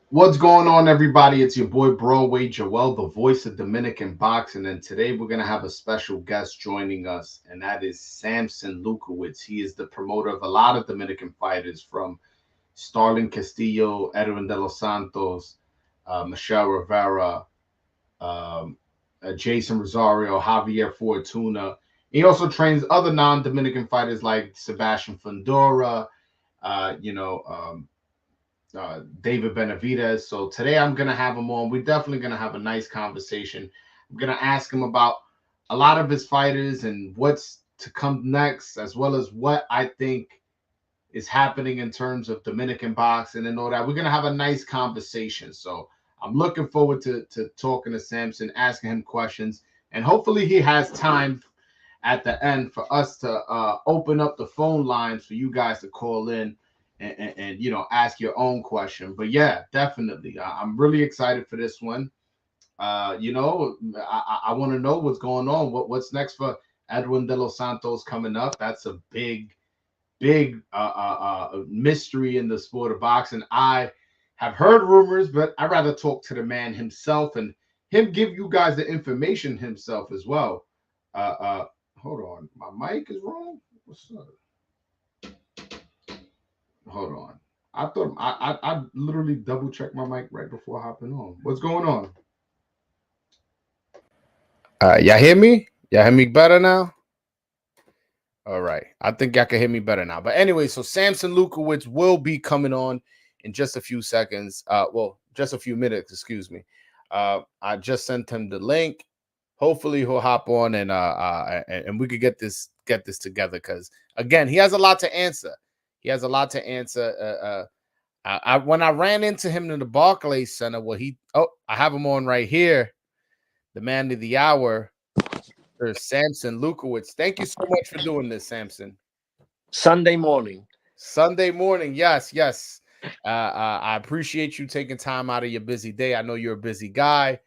What's going on, everybody? It's your boy Broadway Joel, the voice of Dominican boxing, and today we're gonna have a special guest joining us, and that is Sampson Lewkowicz. He is the promoter of a lot of Dominican fighters, from Starling Castillo, Edwin de los Santos, Michelle Rivera, um, Jason Rosario, Javier Fortuna. He also trains other non-Dominican fighters like Sebastian Fundora, uh, you know, um, David Benavidez. So today I'm gonna have him on. We're definitely gonna have a nice conversation. I'm gonna ask him about a lot of his fighters and what's to come next, as well as what I think is happening in terms of Dominican boxing and all that. We're gonna have a nice conversation. So I'm looking forward to talking to Sampson, asking him questions, and hopefully he has time at the end for us to open up the phone lines for you guys to call in and ask your own question. But yeah, definitely, I'm really excited for this one. I want to know what's going on. What's next for Edwin de los Santos coming up? That's a big mystery in the sport of boxing. I have heard rumors, but I'd rather talk to the man himself and him give you guys the information himself as well. Uh, uh, Hold on, my mic is wrong. What's up? Hold on. I thought I literally double checked my mic right before hopping on. What's going on? Y'all hear me? Y'all hear me better now? All right. I think y'all can hear me better now. But anyway, so Sampson Lewkowicz will be coming on in just a few seconds. Just a few minutes, excuse me. I just sent him the link. Hopefully he'll hop on and we could get this together, because again, he has a lot to answer. He has a lot to answer. When I ran into him in the Barclays Center, I have him on right here, the man of the hour, Sampson Lewkowicz. Thank you so much for doing this, Sampson. Sunday morning. Sunday morning, yes, yes. I appreciate you taking time out of your busy day. I know you're a busy guy,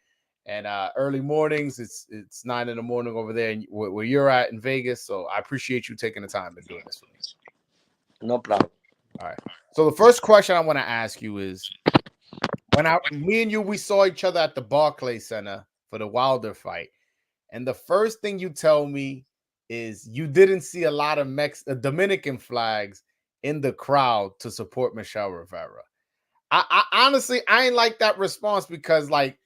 and early mornings, it's 9 in the morning over there where you're at in Vegas. So I appreciate you taking the time and doing this for me. No problem. All right. So the first question I want to ask you is, me and you, we saw each other at the Barclays Center for the Wilder fight. And the first thing you tell me is you didn't see a lot of Dominican flags in the crowd to support Michelle Rivera. I honestly, I ain't like that response, because like,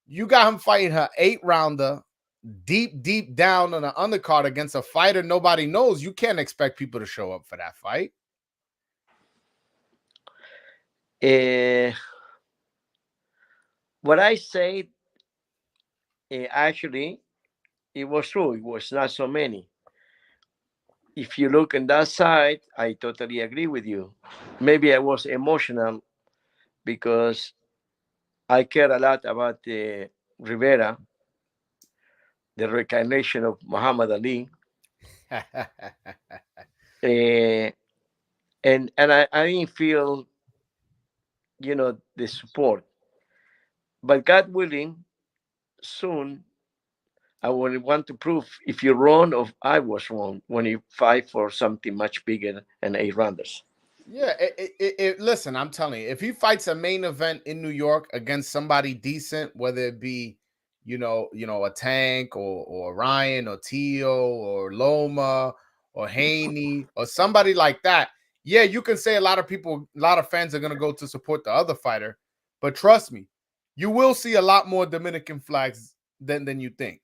you got him fighting her 8-rounder deep down on an undercard against a fighter nobody knows. You can't expect people to show up for that fight. What I said, actually, it was true. It was not so many. If you look on that side, I totally agree with you. Maybe I was emotional because I care a lot about Rivera, the reincarnation of Muhammad Ali. And I didn't feel, the support. But God willing, soon I will want to prove if you're wrong or I was wrong when you fight for something much bigger and 8 rounders. Yeah, listen, I'm telling you, if he fights a main event in New York against somebody decent, whether it be, a Tank or Ryan or Tio or Loma or Haney or somebody like that, yeah, you can say a lot of fans are gonna go to support the other fighter, but trust me, you will see a lot more Dominican flags than you think.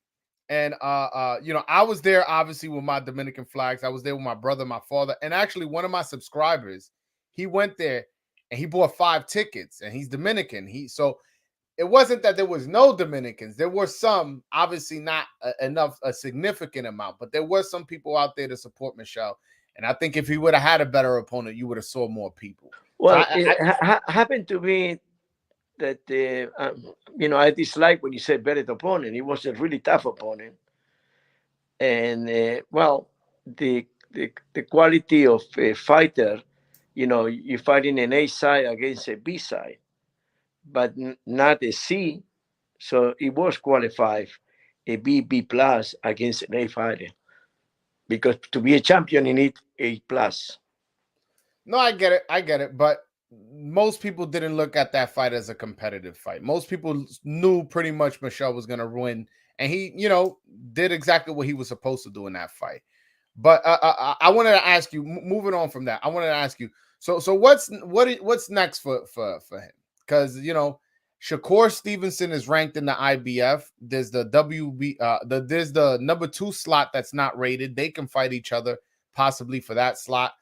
And I was there obviously with my Dominican flags. I was there with my brother, my father, and actually one of my subscribers. He went there and he bought 5 tickets, and he's Dominican. So it wasn't that there was no Dominicans. There were some, obviously not a significant amount, but there were some people out there to support Michelle. And I think if he would have had a better opponent, you would have saw more people. Well, it happened to be that I dislike when you said better opponent. It was a really tough opponent, and the quality of a fighter, you're fighting an A side against a B side, but not a C. So it was qualified a B plus against an A fighter, because to be a champion you need A plus. No, I get it. But most people didn't look at that fight as a competitive fight. Most people knew pretty much Michelle was going to win, and he, did exactly what he was supposed to do in that fight. But I wanted to ask you, moving on from that, I wanted to ask you, so what's next for him? Because Shakur Stevenson is ranked in the IBF. There's the there's the number 2 slot that's not rated. They can fight each other possibly for that slot.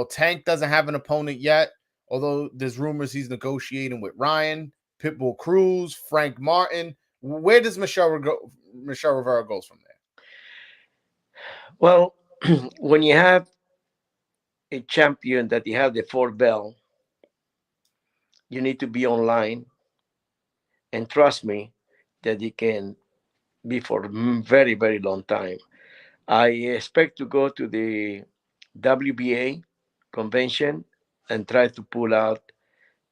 Tank doesn't have an opponent yet, although there's rumors he's negotiating with Ryan, Pitbull Cruz, Frank Martin. Where does Michelle Rivera goes from there? Well, when you have a champion that you have the 4 bell, you need to be online, and trust me that it can be for very, very long time. I expect to go to the WBA convention and try to pull out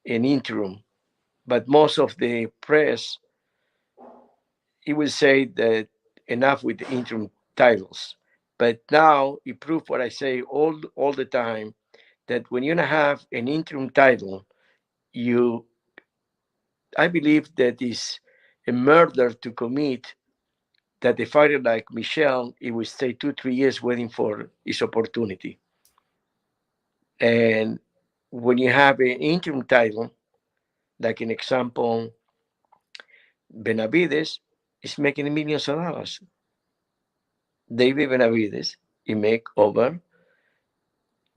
an interim, but most of the press, it will say that enough with the interim titles. But now it proved what I say all the time, that when you have an interim title, you I believe that is a murder to commit, that a fighter like Michelle, he will stay 2, 3 years waiting for his opportunity. And when you have an interim title, like an example, Benavides is making millions of dollars. David Benavides, he make over,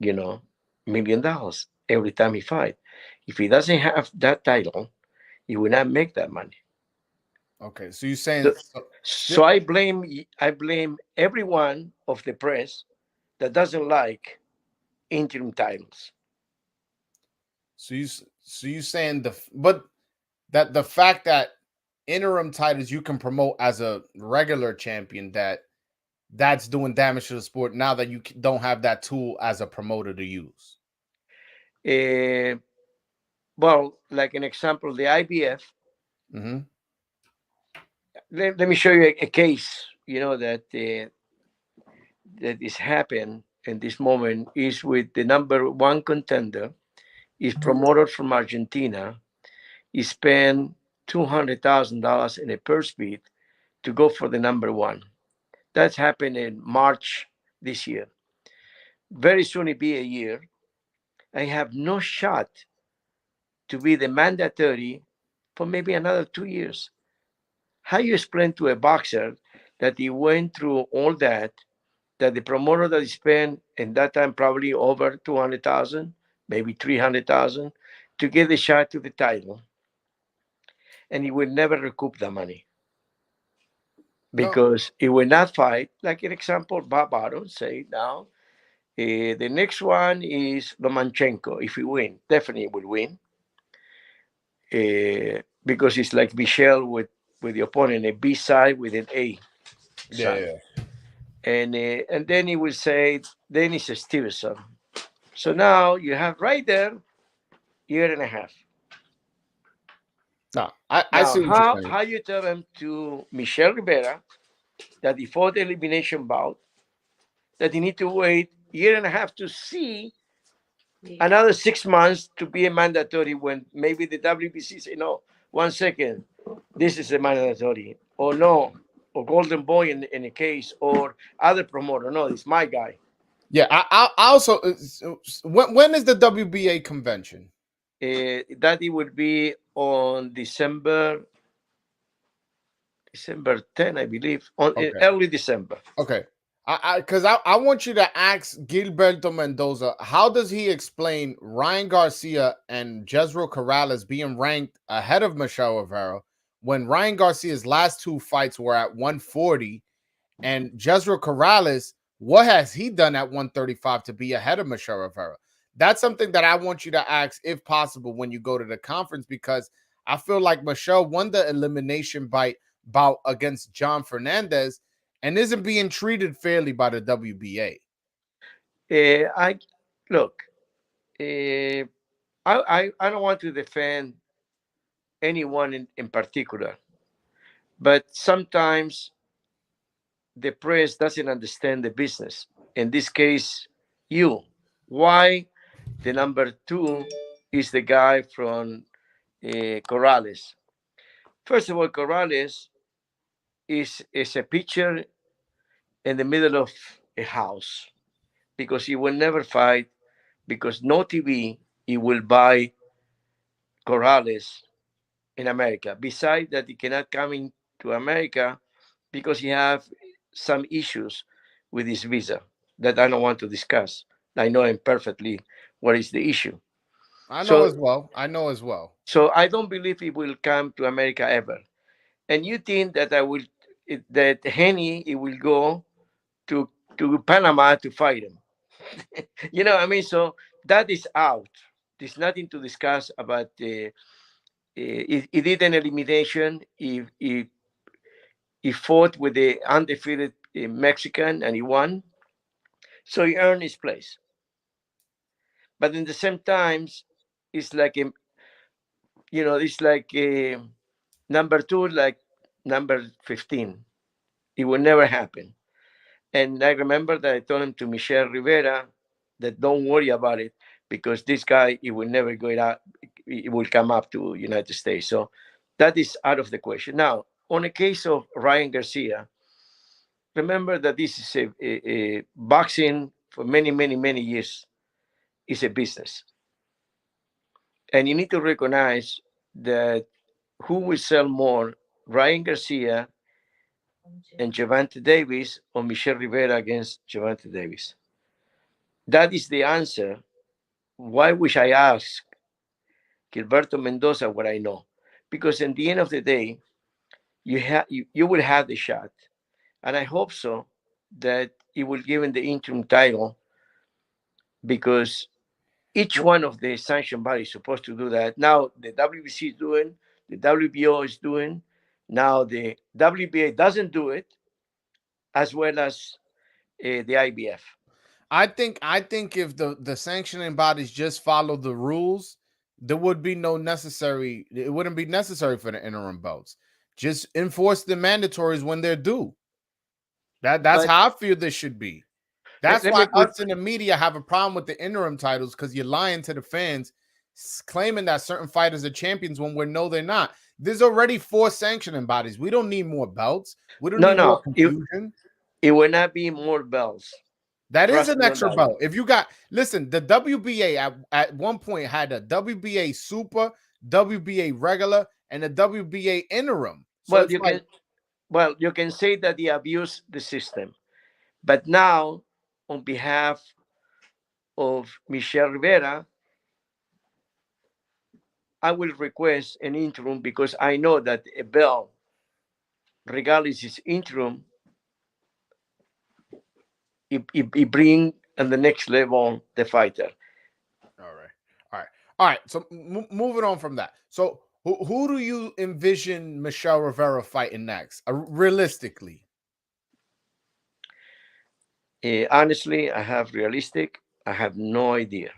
$1 million every time he fight. If he doesn't have that title, he will not make that money. Okay, so you're saying So, so I blame everyone of the press that doesn't like interim titles. so you saying the fact that interim titles you can promote as a regular champion, that's doing damage to the sport now that you don't have that tool as a promoter to use. Uh, well, like an example, the IBF. Mm-hmm. Let me show you a case. That is happened in this moment is with the number 1 contender. Is promoted from Argentina. He spent $200,000 in a purse bid to go for the number 1. That's happened in March this year. Very soon it be a year. I have no shot to be the mandatory for maybe another 2 years. How you explain to a boxer that he went through all that the promoter that he spent in that time probably over 200,000, maybe 300,000, to get a shot to the title, and he will never recoup the money No, because he will not fight. Like an example, Bob Arum say now, the next one is Lomachenko. If he win, definitely will win, because it's like Michelle with the opponent, a B side with an A side. yeah. And then he will say, then it's a Stevenson. So now you have right there, year and a half. No, I Now, see what you're how saying. how you tell them to Michelle Rivera that before the elimination bout, that he need to wait year and a half to see another 6 months to be a mandatory, when maybe the WBC say no, 1 second, this is a mandatory, or no, or Golden Boy in a case, or other promoter, no, it's my guy. Yeah, I also when is the WBA convention? That it would be on December 10, I believe, on Okay, early December. okay. I want you to ask Gilberto Mendoza, how does he explain Ryan Garcia and Jezreel Corrales being ranked ahead of Michelle Rivera when Ryan Garcia's last 2 fights were at 140, and Jezreel Corrales, what has he done at 135 to be ahead of Michelle Rivera? That's something that I want you to ask, if possible, when you go to the conference, because I feel like Michelle won the elimination bout against John Fernandez and isn't being treated fairly by the WBA. I look. Uh, I don't want to defend anyone in particular, but sometimes the press doesn't understand the business. In this case, you. Why the number 2? is the guy from Corrales. First of all, Corrales is a pitcher in the middle of a house because he will never fight because no TV he will buy Corrales in America. Besides that, he cannot come into America because he have some issues with his visa that I don't want to discuss. I know him perfectly what is the issue. I know So as well. I know as well. so I don't believe he will come to America ever. And you think that that Henny he will go to Panama to fight him? You know, I mean, so that is out. There's nothing to discuss about the. He did an elimination. He fought with the undefeated Mexican and he won. So he earned his place. But in the same times, it's like it's like number two, like number 15. It will never happen. And I remember that I told him to Michelle Rivera that don't worry about it because this guy he will never go out. He will come up to United States. So that is out of the question. Now, on the case of Ryan Garcia, remember that this is a boxing for many, many, many years is a business, and you need to recognize that who will sell more, Ryan Garcia and Gervonta Davis or Michelle Rivera against Gervonta Davis. That is the answer. Why wish I ask Gilberto Mendoza what I know? Because in the end of the day, you will have the shot, and I hope so that he will give him the interim title because each one of the sanction bodies is supposed to do that. Now the WBC is doing, the WBO is doing. Now the WBA doesn't do it, as well as the IBF. I think if the sanctioning bodies just follow the rules, there would be no necessary. It wouldn't be necessary for the interim belts. Just enforce the mandatories when they're due. That's But how I feel this should be. That's let me why put us in the media have a problem with the interim titles because you're lying to the fans, claiming that certain fighters are champions when we know they're not. There's already 4 sanctioning bodies. We don't need more belts. We don't no, need more no. confusion. It will not be more belts. That is Trust an me on extra that one. belt. If you got listen, the WBA at one point had a WBA super, WBA regular, and a WBA interim. So Well, it's you like can you can say that they abuse the system, but now on behalf of Michelle Rivera, I will request an interim because I know that a belt, regardless is interim, it bring on the next level the fighter. all right, all right, all right. So moving on from that. So who do you envision Michelle Rivera fighting next? Realistically, Honestly, I have realistic. I have no idea.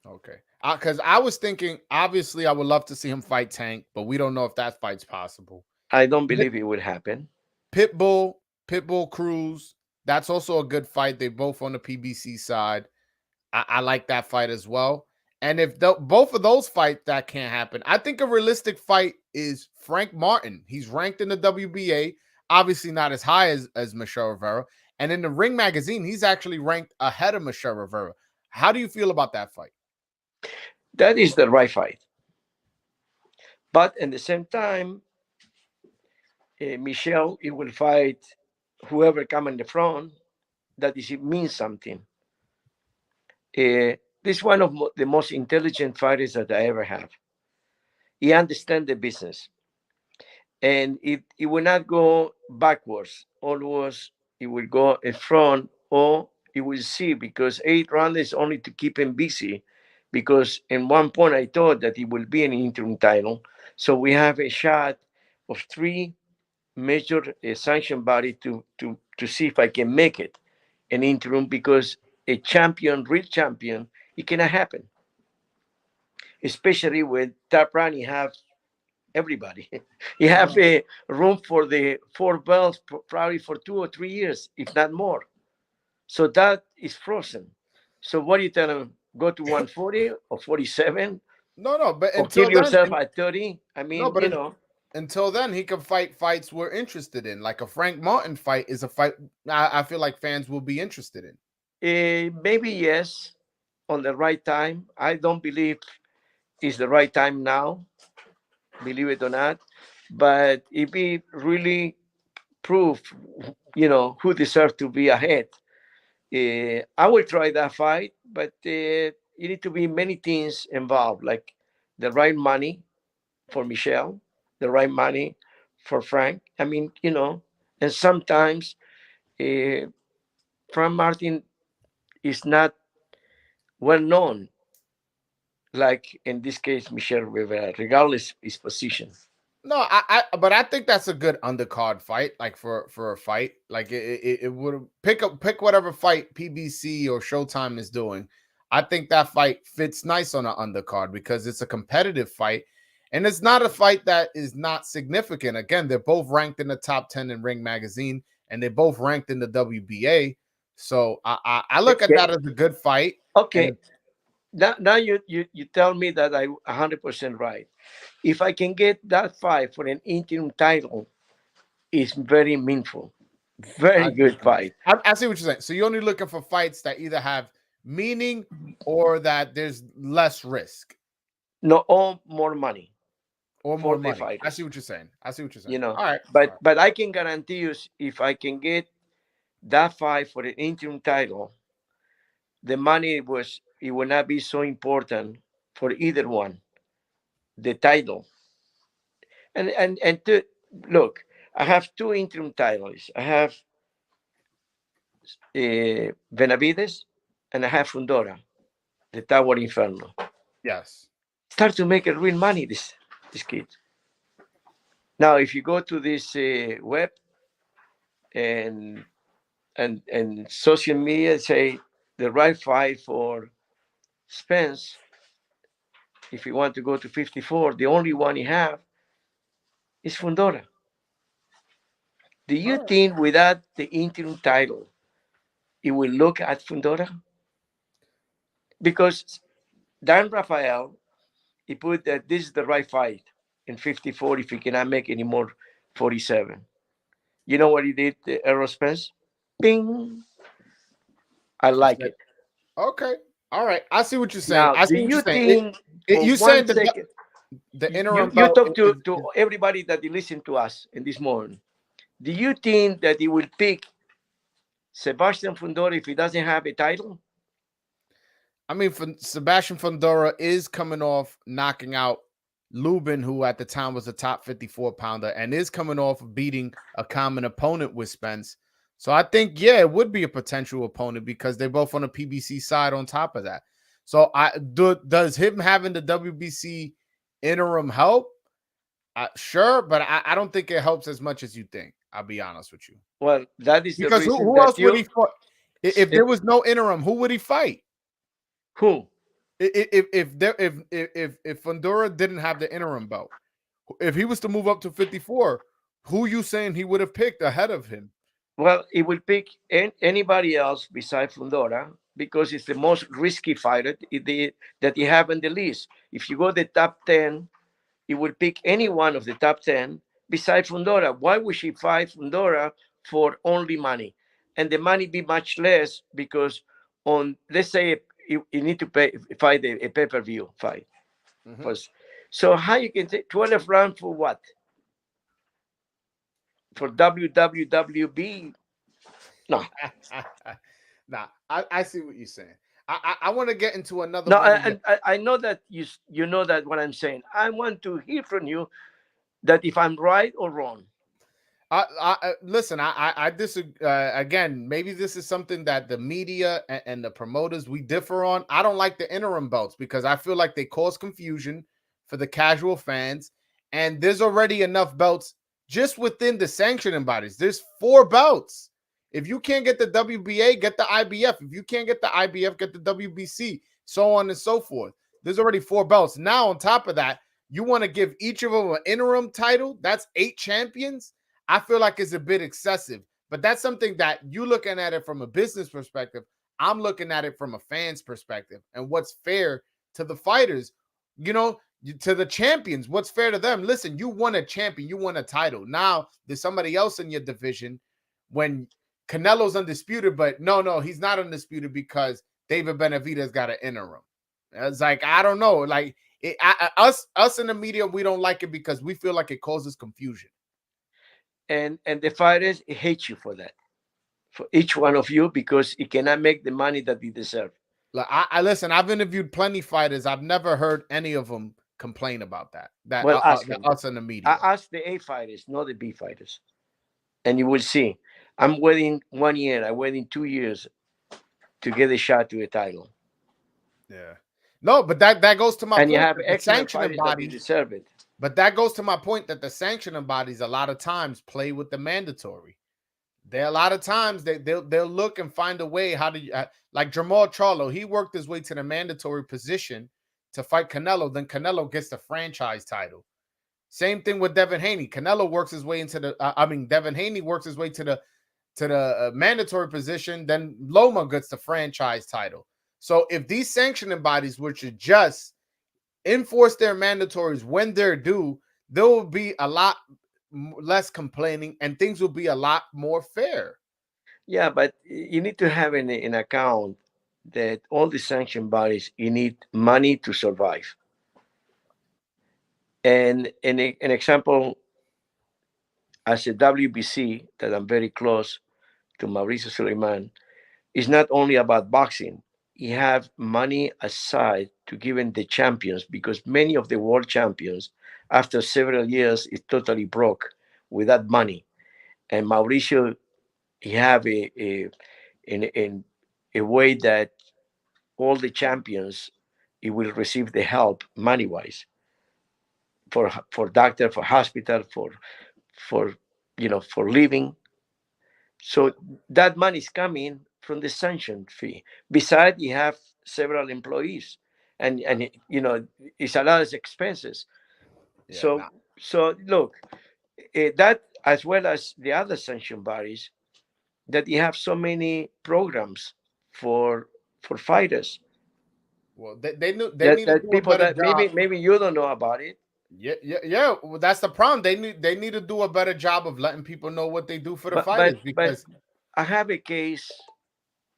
okay. Because I was thinking, obviously, I would love to see him fight Tank, but we don't know if that fight's possible. I don't believe it will happen. Pitbull, Pitbull Cruz. That's also a good fight. They both on the PBC side. I like that fight as well. And if both of those fights that can't happen, I think a realistic fight is Frank Martin. He's ranked in the WBA, obviously not as high as Michelle Rivera. And in the Ring magazine, he's actually ranked ahead of Michelle Rivera. How do you feel about that fight? That is the right fight. But at the same time, Michelle, it will fight whoever come in the front. That is, it means something. This is one of the most intelligent fighters that I ever have. He understands the business, and it will not go backwards. Always, it will go in front, or it will see because 8 rounds is only to keep him busy. Because in one point I thought that it will be an interim title, so we have a shot of 3 major sanction body to see if I can make it an interim because a champion, real champion, it cannot happen. Especially when Top Rank you have everybody. You have a room for the 4 belts probably for 2 or 3 years, if not more. So that is frozen. So what do you tell them? Go to 140 or 47? No, but or kill until then, yourself at 30. I no, mean, but until then, he can fight fights we're interested in. Like a Frank Martin fight is a fight I feel like fans will be interested in. maybe yes, on the right time. I don't believe it's the right time now, believe it or not. But if we really prove, who deserves to be ahead, I will try that fight. But you need to be many things involved, like the right money for Michelle, the right money for Frank. I mean, and sometimes uh, Frank Martin is not well known, like in this case, Michelle Rivera, regardless his position. No, but I think that's a good undercard fight, like for a fight. Like it would pick whatever fight PBC or Showtime is doing. I think that fight fits nice on an undercard because it's a competitive fight, and it's not a fight that is not significant. Again, they're both ranked in the top 10 in Ring Magazine, and they're both ranked in the WBA. So I look at that as a good fight. Okay. And Now you tell me that I 100% right. If I can get that fight for an interim title, it's very meaningful. Very good fight. I see what you're saying. So you're only looking for fights that either have meaning or that there's less risk No, or more money or for more the money. I fighters. see what you're saying. All All right. but I can guarantee you, if I can get that fight for the interim title, the money it will not be so important for either one. The title and look, I have two interim titles. I have Benavides and I have Fundora, the Tower Inferno. Yes. Start to make a real money. This kid. Now, if you go to this web and social media, say the right fight for Spence, if you want to go to 54, the only one you have is Fundora. Do you think without the interim title, it will look at Fundora? Because Dan Rafael, he put that this is the right fight in 54 if he cannot make any more 47. You know what he did, Errol Spence? Bing. I like it. Okay. All right. I see what you're saying. Now, I do see what you're you saying. think for You one saying that second, the you, interim you belt talk to everybody that listen to us in this morning. Do you think that he will pick Sebastian Fundora if he doesn't have a title? I mean, Sebastian Fundora is coming off knocking out Lubin, who at the time was a top 54 pounder, and is coming off of beating a common opponent with Spence. So I think, yeah, it would be a potential opponent because they're both on the PBC side on top of that. So does him having the WBC interim help? Sure, but I don't think it helps as much as you think. I'll be honest with you. Well, that is Because the reason who that else would he fight? If there was no interim, who would he fight? Who? If Fundora didn't have the interim belt, if he was to move up to 54, who you saying he would have picked ahead of him? Well, he will pick anybody else besides Fundora because it's the most risky fighter that he have in the list. If you go the top 10, he will pick any one of the top 10 besides Fundora. Why would she fight Fundora for only money? And the money be much less because on, let's say, you need to fight a pay-per-view fight. First. So how you can take 12 rounds for what? For WWWB? No. Nah, I see what you're saying. I want to get into another No, one. I know that you know that what I'm saying. I want to hear from you that if I'm right or wrong. Listen, I disagree. Again, maybe this is something that the media and the promoters we differ on. I don't like the interim belts because I feel like they cause confusion for the casual fans. And there's already enough belts just within the sanctioning bodies. There's 4 belts. If you can't get the WBA, get the IBF. If you can't get the IBF, get the WBC, so on and so forth. There's already 4 belts. Now, on top of that, you want to give each of them an interim title? That's 8 champions. I feel like it's a bit excessive, but that's something that you looking at it from a business perspective. I'm looking at it from a fan's perspective and what's fair to the fighters. to the champions. What's fair to them? Listen, you won a champion, you won a title. Now there's somebody else in your division when Canelo's undisputed, but no, he's not undisputed because David Benavidez got an interim. It's like, I don't know. Like us in the media, we don't like it because we feel like it causes confusion. And the fighters hate you for that, for each one of you, because it cannot make the money that you deserve. Like, I listen. I've interviewed plenty fighters. I've never heard any of them complain about that. Well, ask us in the media. I ask the A fighters, not the B fighters, and you will see. I'm waiting 1 year. I'm waiting 2 years to get a shot to a title. Yeah. No, but that goes to my and point. You have the excellent sanctioning fighters that bodies deserve it. But that goes to my point that the sanctioning bodies a lot of times play with the mandatory. There a lot of times they'll look and find a way how to like Jamal Charlo. He worked his way to the mandatory position to fight Canelo. Then Canelo gets the franchise title. Same thing with Devin Haney. Canelo works his way into the. Devin Haney works his way to the mandatory position. Then Loma gets the franchise title. So if these sanctioning bodies were to just enforce their mandatories when they're due, there will be a lot less complaining and things will be a lot more fair. Yeah, but you need to have in account that all the sanction bodies, you need money to survive. And an example, as a WBC, that I'm very close to Mauricio Suleiman, is not only about boxing. You have money aside to giving the champions, because many of the world champions, after several years, is totally broke with that money. And Mauricio, he have a way that all the champions, he will receive the help money wise for doctor, for hospital, for for living. So that money is coming from the sanction fee. Besides, you have several employees, and it's a lot of expenses. Yeah, so look, that as well as the other sanction bodies, that you have so many programs for fighters. Well, they need to do people a better that job. maybe you don't know about it. Yeah. Well, that's the problem. They need to do a better job of letting people know what they do for the fighters. Because I have a case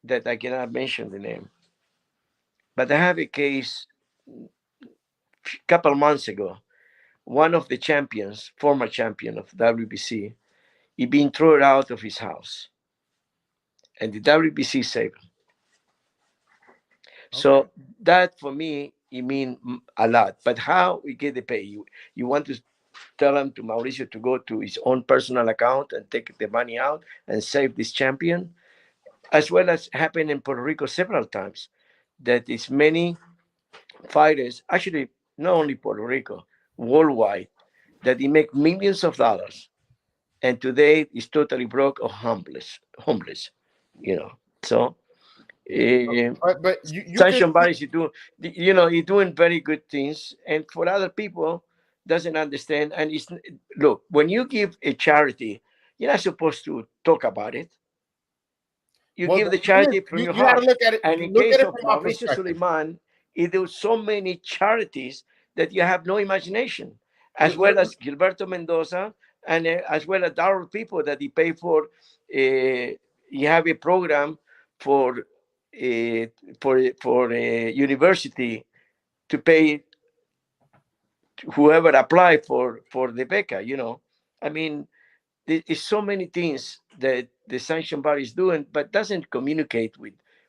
that I cannot mention the name, but I have a case a couple months ago. One of the champions, former champion of WBC, he been thrown out of his house, and the WBC saved him. Okay. So that for me, it means a lot. But how we get the pay? You want to tell him to Mauricio to go to his own personal account and take the money out and save this champion, as well as happened in Puerto Rico several times. That is many fighters, actually not only Puerto Rico, worldwide, that they make millions of dollars, and today is totally broke or homeless. So. But sanction bodies, you're doing very good things, and for other people doesn't understand. And look, when you give a charity, you're not supposed to talk about it. You give the charity from your heart. Look at it, and in case of Mauricio Suleiman, he does so many charities that you have no imagination, as well as Gilberto Mendoza, and as well as other people that he pay for. You have a program for a university to pay whoever apply for the beca. I mean, there's so many things that the sanction body is doing, but doesn't communicate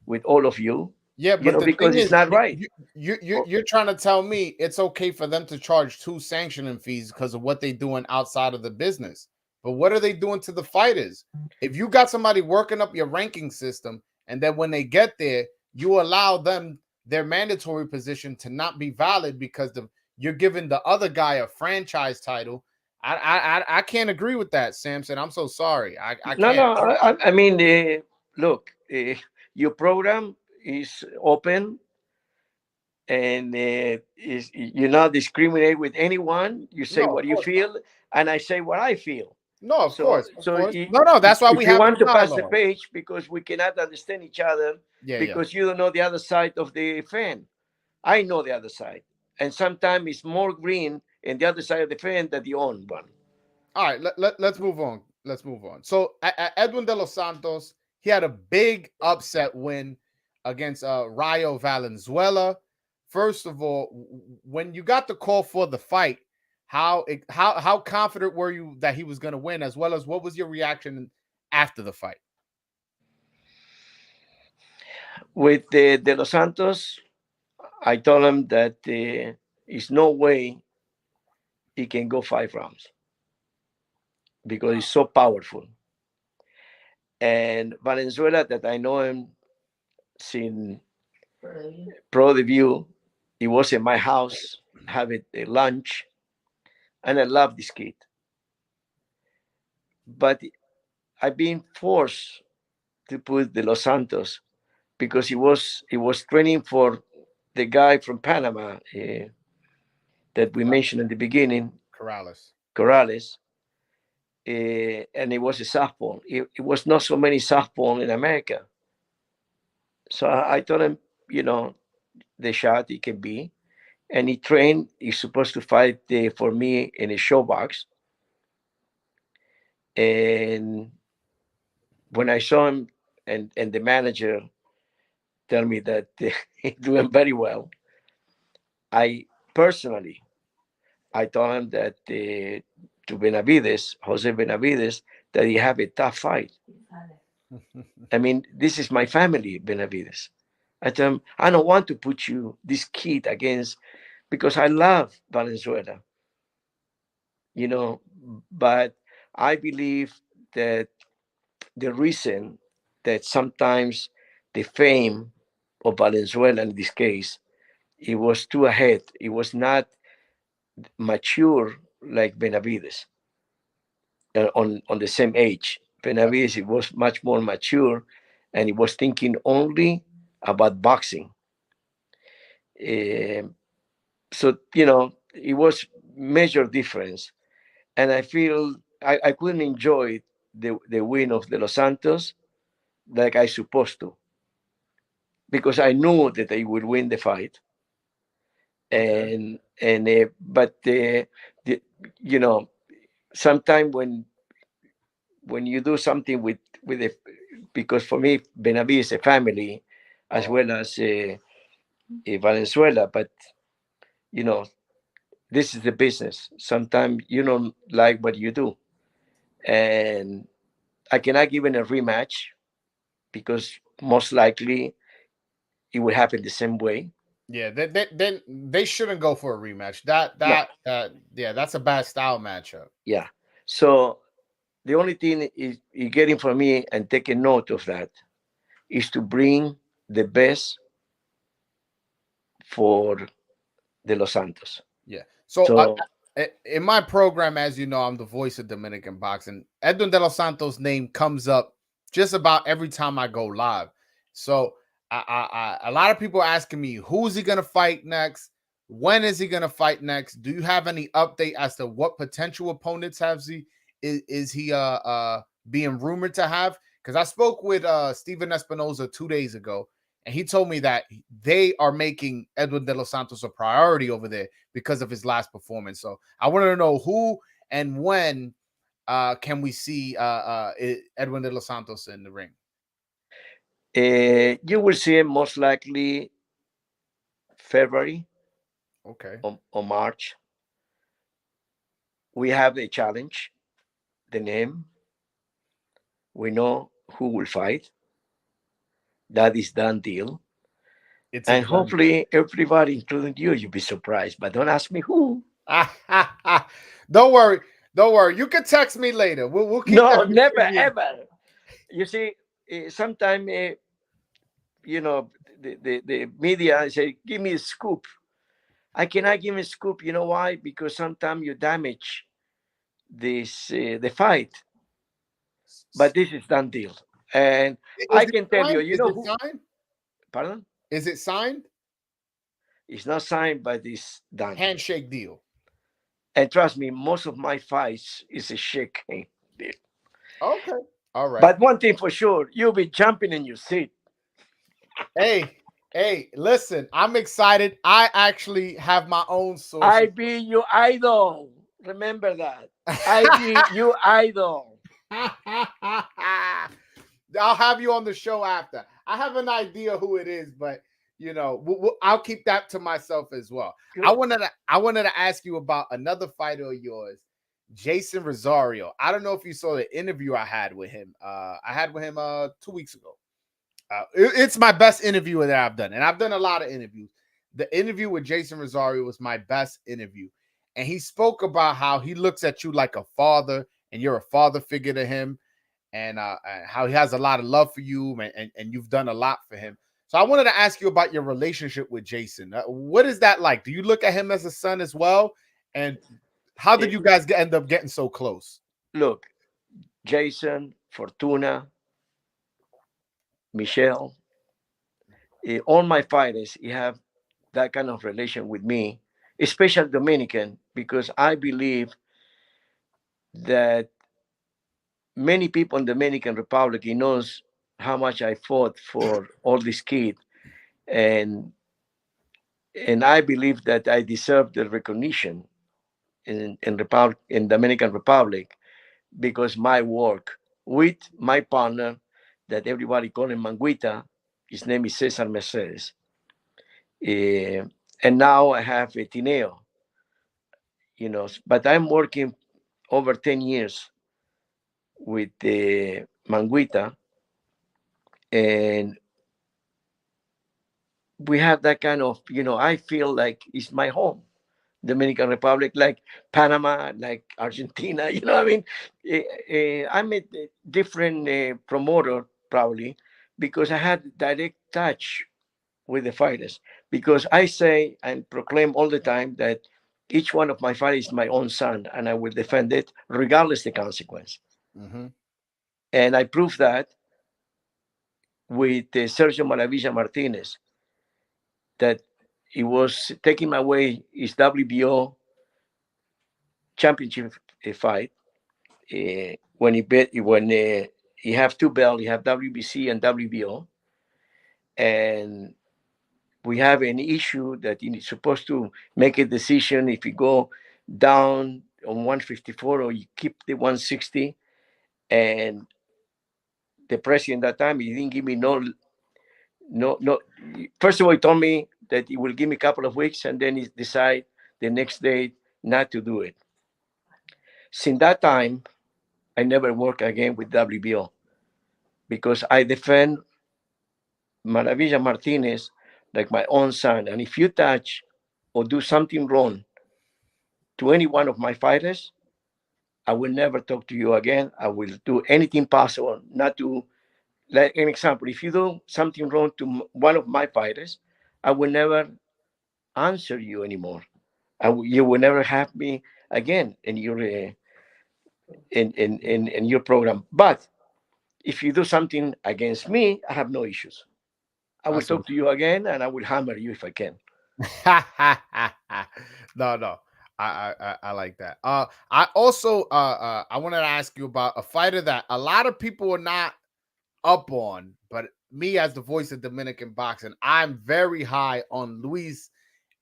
with all of you. Yeah, but because it's not right. You're trying to tell me it's okay for them to charge 2 sanctioning fees because of what they're doing outside of the business. But what are they doing to the fighters? If you got somebody working up your ranking system, and then when they get there, you allow them their mandatory position to not be valid because you're giving the other guy a franchise title. I can't agree with that, Sampson. I'm so sorry. I can't. No. I mean, look, your program is open, and you not discriminate with anyone. You say what you feel, and I say what I feel. No, of course. No. That's why we have. You want to pass the page because we cannot understand each other. Because you don't know the other side of the fan. I know the other side. and sometimes it's more green in the other side of the fence than the on one. All right, let's move on. Let's move on. So Edwin de los Santos, he had a big upset win against Rayo Valenzuela. First of all, when you got the call for the fight, how confident were you that he was going to win, as well as what was your reaction after the fight? With De Los Santos, I told him that there's no way he can go 5 rounds because he's so powerful. And Valenzuela, that I know him since Pro Debut, he was in my house having a lunch, and I love this kid. But I've been forced to put De Los Santos because he was training for the guy from Panama that we mentioned in the beginning, Corrales. Corrales, and it was a softball. It was not so many softball in America. So I told him, the shot it can be, and he trained. He's supposed to fight for me in a show box. And when I saw him, and the manager tell me that he's doing very well, I personally I told him that to Benavides, Jose Benavides, that he have a tough fight. I mean, this is my family, Benavides. I tell him, I don't want to put you, this kid, against, because I love Valenzuela, but I believe that the reason that sometimes the fame of Valenzuela in this case, it was too ahead. It was not mature like Benavides on the same age. Benavides, it was much more mature, and he was thinking only about boxing. So it was major difference, and I feel I couldn't enjoy the win of De Los Santos like I supposed to, because I knew that they would win the fight. But you know sometimes when you do something with a, because for me Benavides is a family as well as Valenzuela, but you know this is the business. Sometimes you don't like what you do, and I cannot give him a rematch because most likely it will happen the same way. Yeah, then they shouldn't go for a rematch. No. Yeah, that's a bad style matchup. Yeah. So the only thing is you getting from me and take a note of that is to bring the best for De Los Santos. Yeah. So So in my program, as you know, I'm the voice of Dominican boxing. Edwin de los Santos' name comes up just about every time I go live. So a lot of people are asking me, who's he going to fight next? When is he going to fight next? Do you have any update as to what potential opponents is he being rumored to have? Because I spoke with Steven Espinoza 2 days ago, and he told me that they are making Edwin de los Santos a priority over there because of his last performance. So I wanted to know who and when can we see Edwin de los Santos in the ring? you will see him most likely February. Okay. Or March. We have a challenge, the name. We know who will fight. That is done deal. And hopefully everybody, including you, you'll be surprised. But don't ask me who. Don't worry. Don't worry. You can text me later. We'll keep no, that never, ever. You see, sometimes, the media say, give me a scoop. I cannot give a scoop. You know why? Because sometimes you damage the fight. But this is done deal. And I can tell you, is it signed? Pardon? Is it signed? It's not signed, but it's done. Handshake deal. And trust me, most of my fights is a shake deal. Okay. All right. But one thing for sure, you'll be jumping in your seat. Hey, Hey, listen, I'm excited. I actually have my own I sources. be your idol. Remember that. I be your idol. I'll have you on the show after. I have an idea who it is, but I'll keep that to myself as well. I Good. wanted to ask you about another fighter of yours, Jason Rosario. I don't know if you saw the interview I had with him. I had with him 2 weeks ago. It's my best interview that I've done, and I've done a lot of interviews. The interview with Jason Rosario was my best interview, and he spoke about how he looks at you like a father, and you're a father figure to him, and how he has a lot of love for you, and you've done a lot for him. So I wanted to ask you about your relationship with Jason. What is that like? Do you look at him as a son as well? And how did Eh, you guys end up getting so close? Look, Jason, Fortuna, Michelle, all my fighters, you have that kind of relation with me, especially Dominican, because I believe that many people in Dominican Republic he knows how much I fought for all these kids, and I believe that I deserve the recognition in Dominican Republic because my work with my partner that everybody call him Manguita, his name is Cesar Mercedes, Eh, and now I have a Tineo, but I'm working over 10 years with the Manguita, and we have that kind of, I feel like it's my home. Dominican Republic, like Panama, like Argentina, what I mean? I'm a different promoter, probably, because I had direct touch with the fighters. Because I say and proclaim all the time that each one of my fighters is my own son, and I will defend it regardless the consequence. Mm-hmm. And I prove that with Sergio Maravilla Martinez, that he was taking away his WBO championship fight when he have two belts, he have WBC and WBO, and we have an issue that he's supposed to make a decision if you go down on 154 or you keep the 160. And the president that time he didn't give me no. First of all, he told me that he will give me a couple of weeks, and then he decide the next day not to do it. Since that time, I never work again with WBO because I defend Maravilla Martinez like my own son. And if you touch or do something wrong to any one of my fighters, I will never talk to you again. I will do anything possible not to. Like an example, if you do something wrong to one of my fighters, I will never answer you anymore. You will never have me again in your in your program. But if you do something against me, I have no issues. I will That's what. talk to you again, and I will hammer you if I can. No. I like that. I also I wanted to ask you about a fighter that a lot of people are not up on, but me as the voice of Dominican boxing, I'm very high on Luis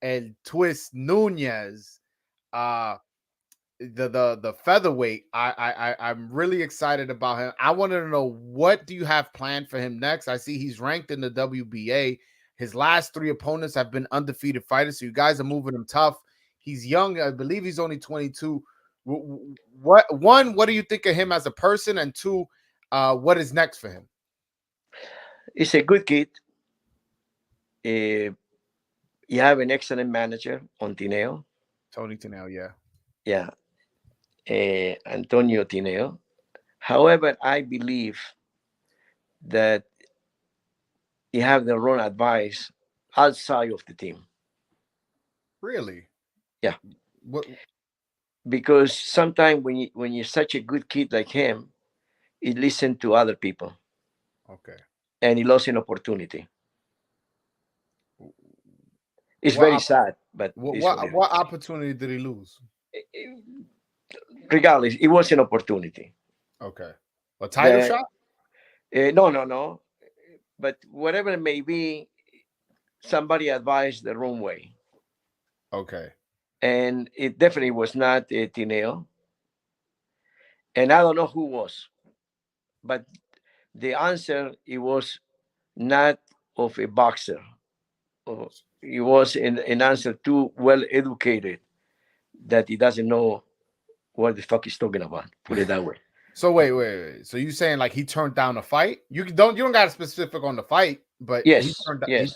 El Twist Nunez. Uh the featherweight. I'm really excited about him. I wanted to know, what do you have planned for him next? I see he's ranked in the WBA. His last three opponents have been undefeated fighters, so you guys are moving him tough. He's young. I believe he's only 22. What do you think of him as a person? And two, what is next for him? He's a good kid. Uh, you have an excellent manager on Tineo. Tony Tanel, yeah. Yeah, Antonio Tineo. However, I believe that you have the wrong advice outside of the team. Really? Yeah, What? because sometimes when you're such a good kid like him, he listen to other people, Okay. and he lost an opportunity. It's What very op- sad, but what it's what what, it what opportunity did he lose? is. Regardless, it was an opportunity. Okay. A title The shot? no, no, no. But whatever it may be, somebody advised the wrong way. Okay. And it definitely was not Tineo. And I don't know who was, but the answer, it was not of a boxer. It was an answer too well educated that he doesn't know what the fuck he's talking about. Put it that way. So wait. So you saying like he turned down a fight? You don't got a specific on the fight, but Yes, he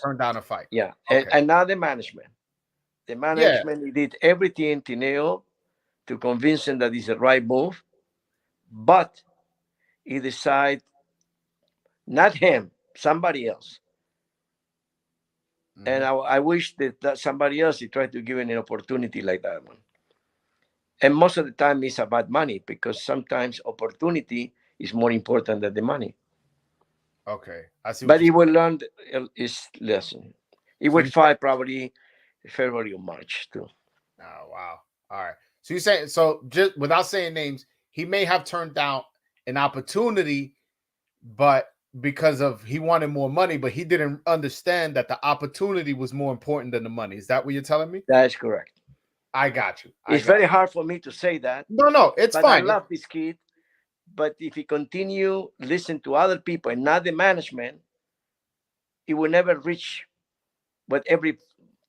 turned down a fight. Yeah. Okay. And now the management. The management, he did everything, Tineo, to convince him that it's the right move. But he decided, not him, somebody else. And I wish that somebody else, he tried to give him an opportunity like that one. And most of the time it's about money, because sometimes opportunity is more important than the money. Okay, I see. But he will learn his lesson. He will fight probably February or March too. Oh wow! All right. So you say, so just without saying names, he may have turned down an opportunity, but because of he wanted more money, but he didn't understand that the opportunity was more important than the money. Is that what you're telling me? That is correct. I got you. It's very hard for me to say that. No, it's fine. I love this kid, but if he continue listen to other people and not the management, he will never reach what every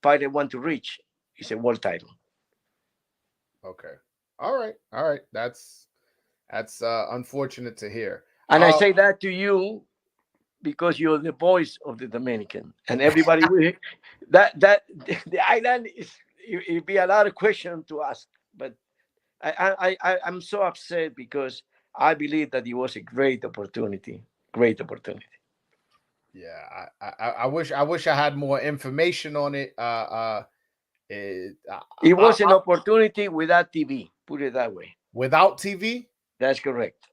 fighter want to reach. It's a world title. Okay. All right. That's unfortunate to hear. And I say that to you because you're the voice of the Dominican, and everybody will, that the island is, it'd be a lot of questions to ask, but I'm so upset because I believe that it was a great opportunity. Yeah, I wish I had more information on it. It was an opportunity without TV. Put it that way. Without TV? That's correct.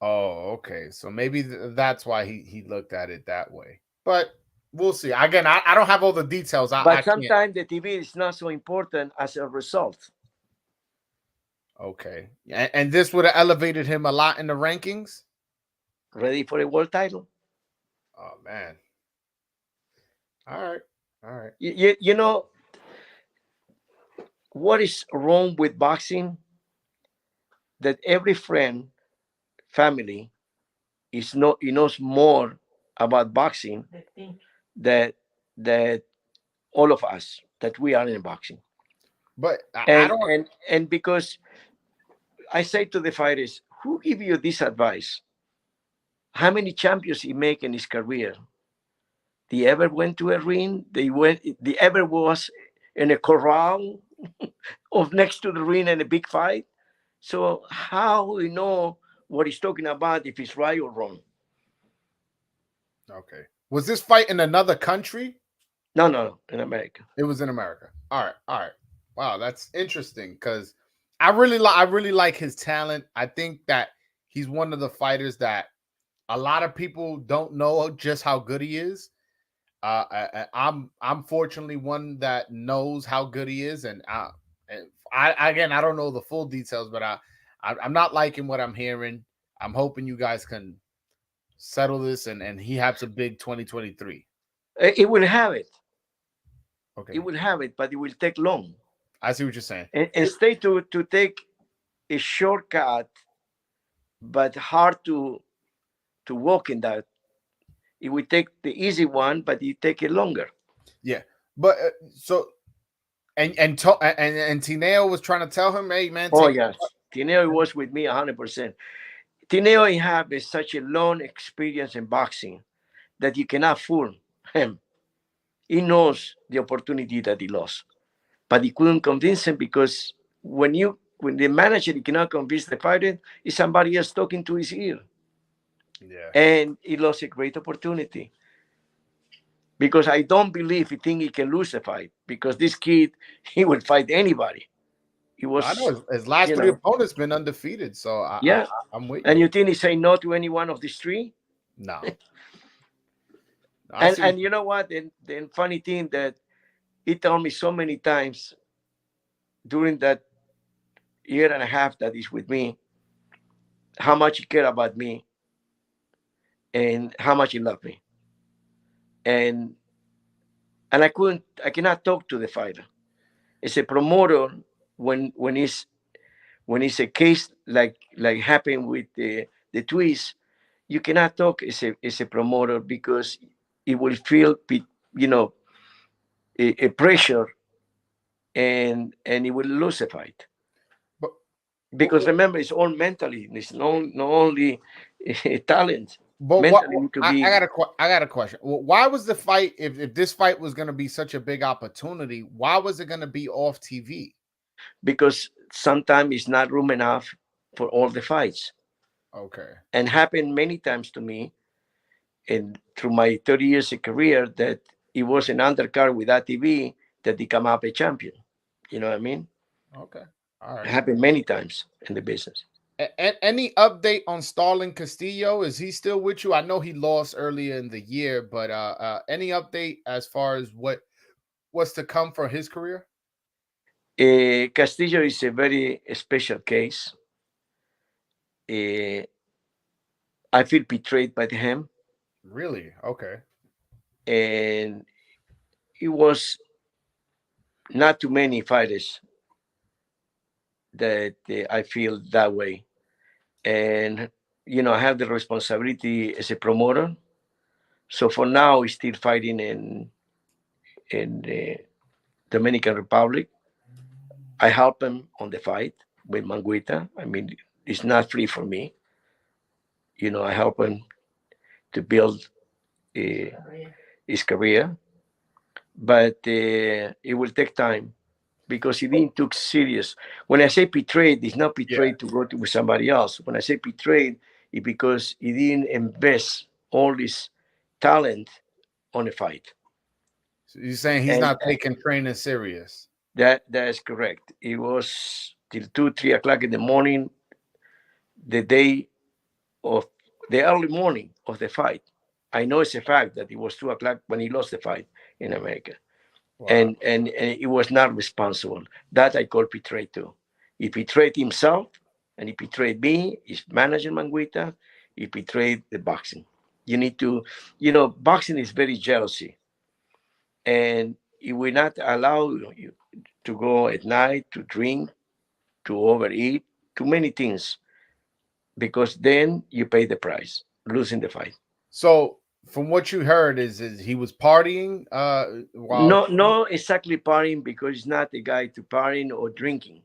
Oh, okay. So maybe that's why he looked at it that way. But we'll see. Again, I don't have all the details. But sometimes the TV is not so important as a result. Okay. And this would have elevated him a lot in the rankings? Ready for a world title? Oh, man. All right. You know, what is wrong with boxing? That every friend, family, he knows more about boxing that all of us that we are in boxing. But I don't. And because I say to the fighters, who give you this advice? How many champions he make in his career? They ever went to a ring? They ever was in a corral of next to the ring in a big fight? So how we know what he's talking about, if he's right or wrong? Okay. Was this fight in another country? No, in America. It was in America. All right. Wow, that's interesting because I really like his talent. I think that he's one of the fighters that a lot of people don't know just how good he is. I'm fortunately one that knows how good he is, and I don't know the full details, but I'm not liking what I'm hearing. I'm hoping you guys can settle this and he has a big 2023. It will have it. Okay. It will have it, but it will take long. I see what you're saying. Instead to take a shortcut, but hard to walk in that. It will take the easy one, but it take it longer. Yeah, but so and Tineo was trying to tell him, hey man. Oh yes, Tineo was with me 100%. Tineo have such a long experience in boxing that you cannot fool him. He knows the opportunity that he lost, but he couldn't convince him because when the manager cannot convince the fighter, it's somebody else talking to his ear. Yeah. And he lost a great opportunity. Because I don't believe he think he can lose a fight. Because this kid, he will fight anybody. He was. I know his last three opponents been undefeated, so I'm waiting. And you think he say no to any one of these three? No. And you know what? The funny thing that he told me so many times during that year and a half that he's with me, how much he cared about me and how much he loved me. And and I cannot talk to the fighter. As a promoter, when it's a case like happened with the twist, you cannot talk as a promoter because it will feel you know a pressure, and it will lose a fight. But Because remember, it's all mentally. It's not only talent. what Mentally need to I be, got I got a question. Why was the fight, if this fight was going to be such a big opportunity, why was it going to be off TV? because sometimes it's not room enough for all the fights, Okay. and happened many times to me, and through my 30 years of career, that it was an undercard without TV that they come up a champion. You know what I mean? Okay. All It right. happened many times in the business. Any update on Starling Castillo? Is he still with you? I know he lost earlier in the year, but any update as far as what's to come for his career? Castillo is a very special case. Uh, I feel betrayed by him, Really? Okay. and it was not too many fighters that I feel that way. And I have the responsibility as a promoter. So for now, he's still fighting in the Dominican Republic. I help him on the fight with Manguita. I mean, it's not free for me. I help him to build uh, his career, but it will take time because he didn't took serious. When I say betrayed, it's not Yeah. betrayed to go to with somebody else. When I say betrayed, it's because he didn't invest all his talent on a fight. So you're saying he's And not taking training serious? that is correct. It was till 2, 3 o'clock in the morning, the day of the early morning of the fight. I know it's a fact that it was 2 o'clock when he lost the fight in America. Wow. And he was not responsible. That I call betrayed too. He betrayed himself, and he betrayed me, his manager Manguita. He betrayed the boxing. You need to, boxing is very jealousy, and it will not allow you to go at night to drink, to overeat, to many things, because then you pay the price, losing the fight. So from what you heard is he was partying while No, no, exactly partying, because he's not the guy to partying or drinking.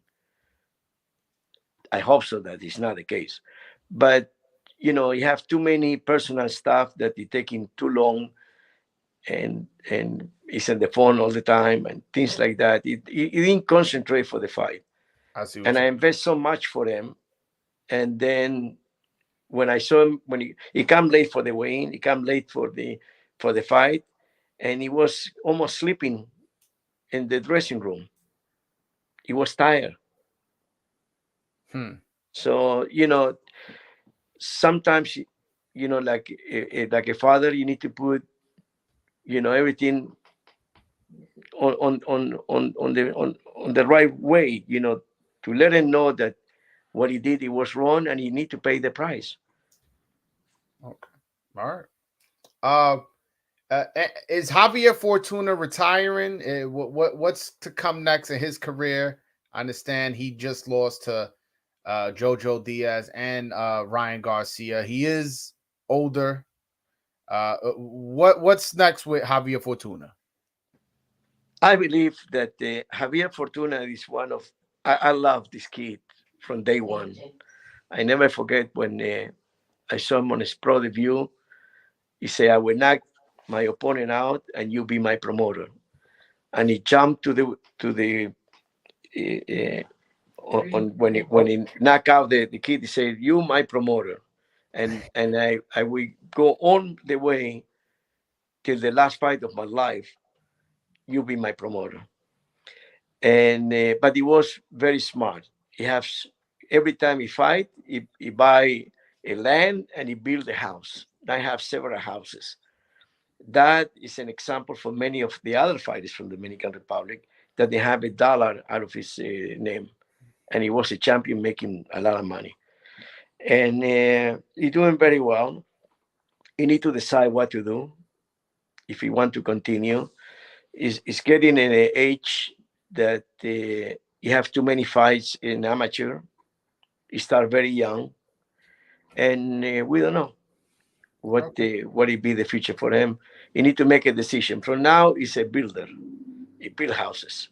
I hope so that is not the case. But you have too many personal stuff that it taking too long, and he's on the phone all the time and things like that. He didn't concentrate for the fight. I see what And I you invest so much for him. And then when I saw him, when he come late for the weigh-in, he come late for the fight, and he was almost sleeping in the dressing room. He was tired. hmm. So sometimes like a father, you need to put everything on the right way, to let him know that what he did, it was wrong, and he need to pay the price. Okay. All right. Uh, is Javier Fortuna retiring? What's to come next in his career? I understand he just lost to Jojo Diaz and Ryan Garcia. He is older. What's next with Javier Fortuna? I believe that Javier Fortuna is one of, I love this kid from day one. I never forget when I saw him on his pro debut. He said, "I will knock my opponent out, and you be my promoter." And he jumped to the on when he knock out the kid. He said, "You my promoter," and I will go on the way till the last fight of my life. You be my promoter. And but he was very smart. He has every time he fight, he buy a land and he build a house. I have several houses. That is an example for many of the other fighters from the Dominican Republic, that they have $1 out of his name, and he was a champion making a lot of money. And he's doing very well. He need to decide what to do if he want to continue. is getting in an age that you have too many fights in amateur. He start very young, and we don't know Okay. what it be the future for him. He need to make a decision. From now, he's a builder. He build houses.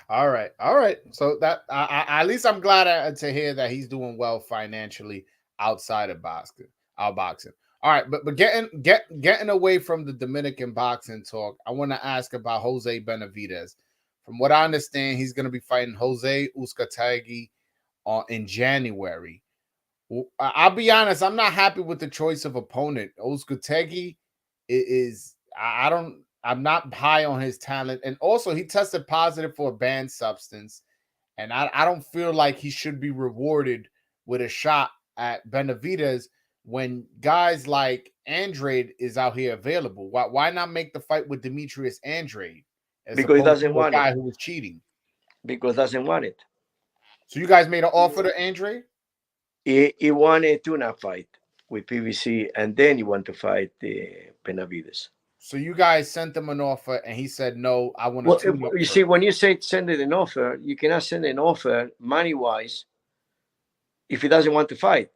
All right, all right. So that at least I'm glad to hear that he's doing well financially outside of boxing. Out boxing. All right, but getting away from the Dominican boxing talk, I want to ask about Jose Benavidez. From what I understand, he's going to be fighting Jose Uzcategui in January. I'll be honest, I'm not happy with the choice of opponent. Uzcategui is I don't I'm not high on his talent, and also he tested positive for a banned substance, and I don't feel like he should be rewarded with a shot at Benavidez when guys like Andrade is out here available. Why not make the fight with Demetrius Andrade as Because he opposed doesn't to a want it. guy who was cheating? Because doesn't want it. So you guys made an offer to Andrade? He won a tuna fight with PVC, and then he want to fight Benavides. So you guys sent him an offer, and he said no. I want to Well, tune up. you see, when you say send it an offer, you cannot send an offer money wise if he doesn't want to fight.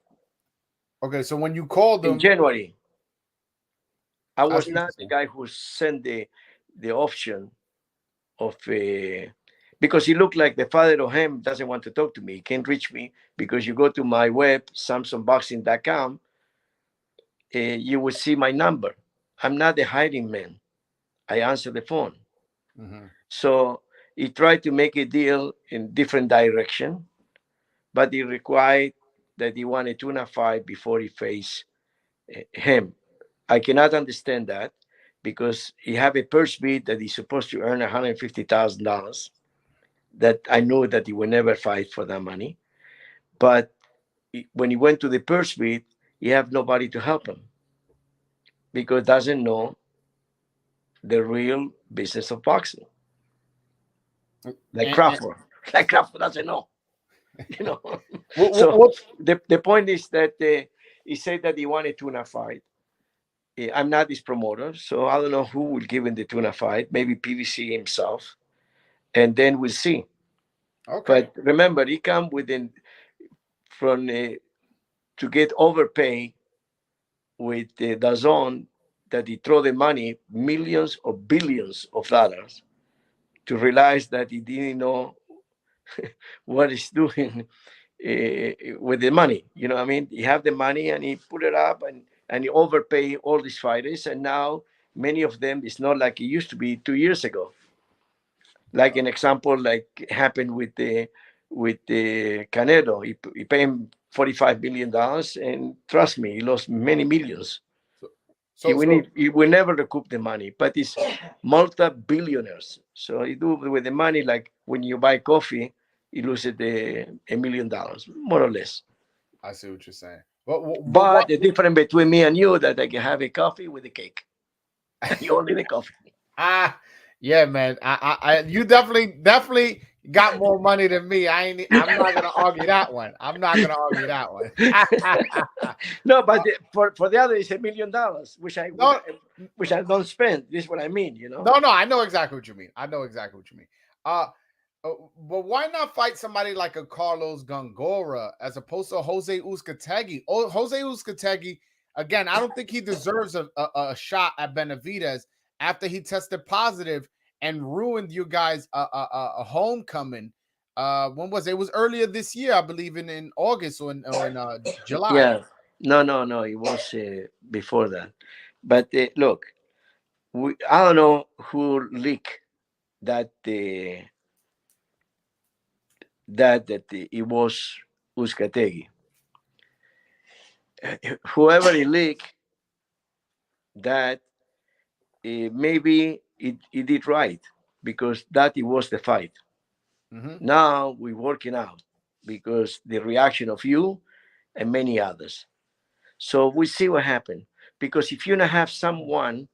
Okay, so when you called him In January, I I was see what not you're the saying. guy who sent the option of because he looked like the father of him doesn't want to talk to me. He can't reach me because you go to my web, samsonboxing.com, you will see my number. I'm not the hiding man. I answer the phone. Mhm. So he tried to make a deal in different direction, but he required that he wanted tuna fight before he faced him. I cannot understand that because he have a purse bid that he's supposed to earn $150,000. That I know that he will never fight for that money. But when he went to the purse bid, he have nobody to help him because doesn't know the real business of boxing. Like And Crawford, like Crawford doesn't know, you know. So what the point is that he said that he wanted tuna fight. I'm not his promoter, so I don't know who will give him the tuna fight. Maybe PVC himself, and then we'll see. Okay. But remember, he come within from to get overpay with the zone that he throw the money, millions or billions of dollars, to realize that he didn't know what he's doing with the money. You know what I mean? He have the money and he put it up and he overpay all these fighters. And now many of them, it's not like it used to be 2 years ago. Like an example, like happened with the Canelo. He paid him $45 billion, and trust me, he lost many millions. So He will never recoup the money, but it's multi-billionaires. So he do with the money like when you buy coffee, you lose it $1 million, more or less. I see what you're saying. What But the difference between me and you that I can have a coffee with a cake. You only the coffee. yeah, man. You definitely got more money than me. I'm not gonna argue that one. I'm not gonna argue that one. No, but for the other it's $1 million, No, which I don't spend. This is what I mean, you know. no. I know exactly what you mean. Uh, but why not fight somebody like a Carlos Gongora as opposed to Jose Uzcategui? Oh, Jose Uzcategui, again, I don't think he deserves a shot at Benavidez after he tested positive and ruined you guys a homecoming. When was it? It was earlier this year, I believe, in August or in July. Yeah, no. It was before that. But look, I don't know who leaked that it was Uzcategui. Whoever it leaked that, maybe it did right because that it was the fight. Mm-hmm. Now we're working out because the reaction of you and many others. So we see what happened. Because if you don't have someone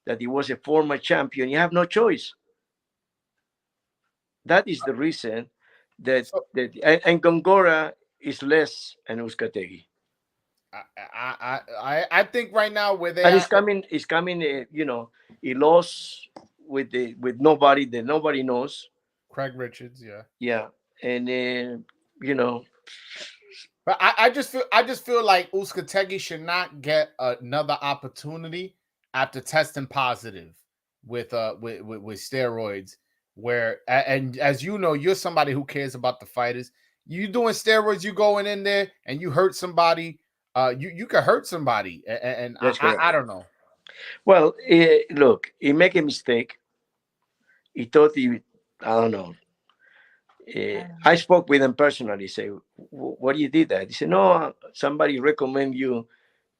that he was a former champion, you have no choice. That is the reason that So and Gongora is less than Uzcategui. I think right now where they And at. it's coming. He lost with nobody that nobody knows. Craig Richards, yeah. Yeah, and you know, But I just feel like Uzcategui should not get another opportunity after testing positive with steroids. And as you know, you're somebody who cares about the fighters. You doing steroids, you going in there and you hurt somebody. You could hurt somebody, and that's I correct. don't know. Well, look, he make a mistake. He thought he, I don't know. I spoke with him personally. Say, what do you did that? He said, no, somebody recommend you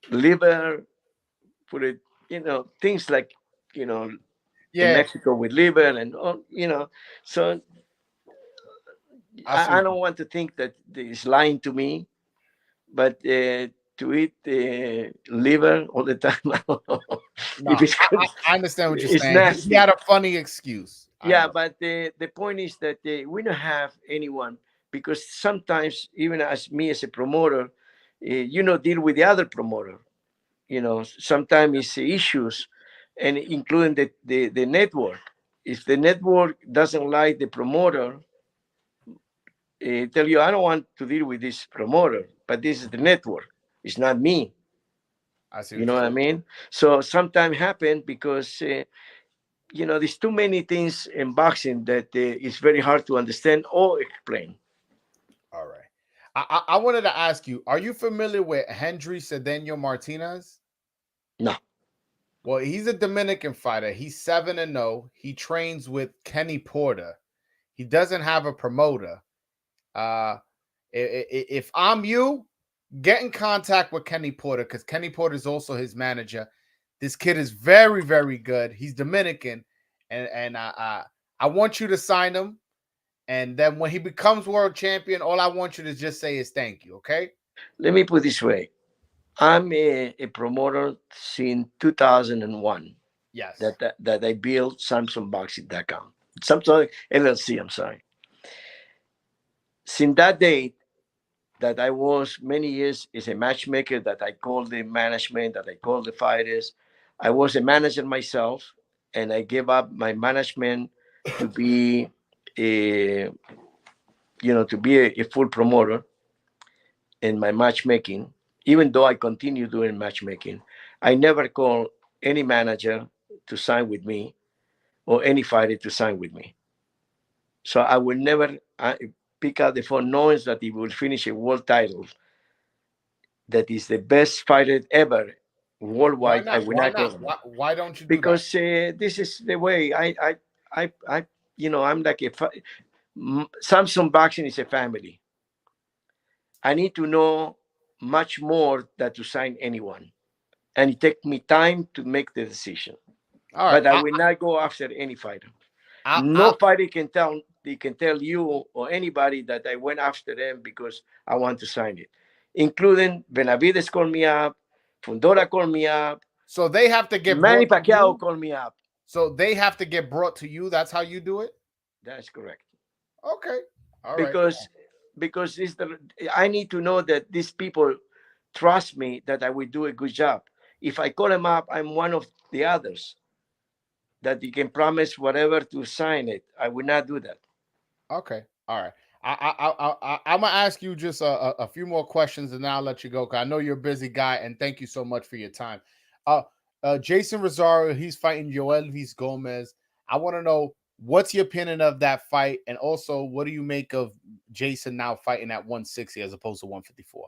liver, put it, things like, you know, in Yeah, Mexico with liver and So I see. I don't want to think that he's lying to me, but to eat liver all the time, I don't know No, if it's good. I understand what you're It's saying. He nasty. had a funny excuse. I Yeah, know. but the point is that we don't have anyone, because sometimes even as me as a promoter, deal with the other promoter. Sometimes it's issues, and including the network. If the network doesn't like the promoter, tell you, I don't want to deal with this promoter, but this is the network. It's not me. I see You what know you're what I saying. mean? So sometimes happen because there's too many things in boxing that it's very hard to understand or explain. All right. I wanted to ask you, are you familiar with Henry Cedeno Martinez? No, Well, he's a Dominican fighter. He's 7-0. He trains with Kenny Porter. He doesn't have a promoter. Uh, if I'm you, get in contact with Kenny Porter because Kenny Porter is also his manager. This kid is very, very good. He's Dominican, and I want you to sign him. And then when he becomes world champion, all I want you to just say is thank you. Okay? let me put it this way. I'm a promoter since 2001 Yes. that I built SamsonBoxing.com. Samsung LLC, I'm sorry. Since that date, that I was many years as a matchmaker, that I called the management, that I called the fighters. I was a manager myself, and I gave up my management to be a a full promoter in my matchmaking. Even though I continue doing matchmaking, I never call any manager to sign with me or any fighter to sign with me. So I will never pick up the phone knowing that he will finish a world title that is the best fighter ever Why worldwide. I not? will Why not call not? him Why don't you do that? because this is the way I I'm like Samsung Boxing is a family. I need to know much more than to sign anyone, and it takes me time to make the decision. All right. But I will not go after any fighter. I No fighter can tell you or anybody that I went after them because I want to sign it, including Benavides called me up, Fundora called me up, so they have to get Manny brought to Pacquiao you. called me up. So they have to get brought to you. That's how you do it. That's correct. Okay. All right. Because it's I need to know that these people trust me that I will do a good job. If I call them up, I'm one of the others that you can promise whatever to sign it. I will not do that. Okay. All right. I'm gonna ask you just a few more questions and then I'll let you go. Cause I know you're a busy guy and thank you so much for your time. Uh, Jason Rosario, he's fighting Joel Luis Gomez. I want to know what's your opinion of that fight, and also what do you make of Jason now fighting at 160 as opposed to 154?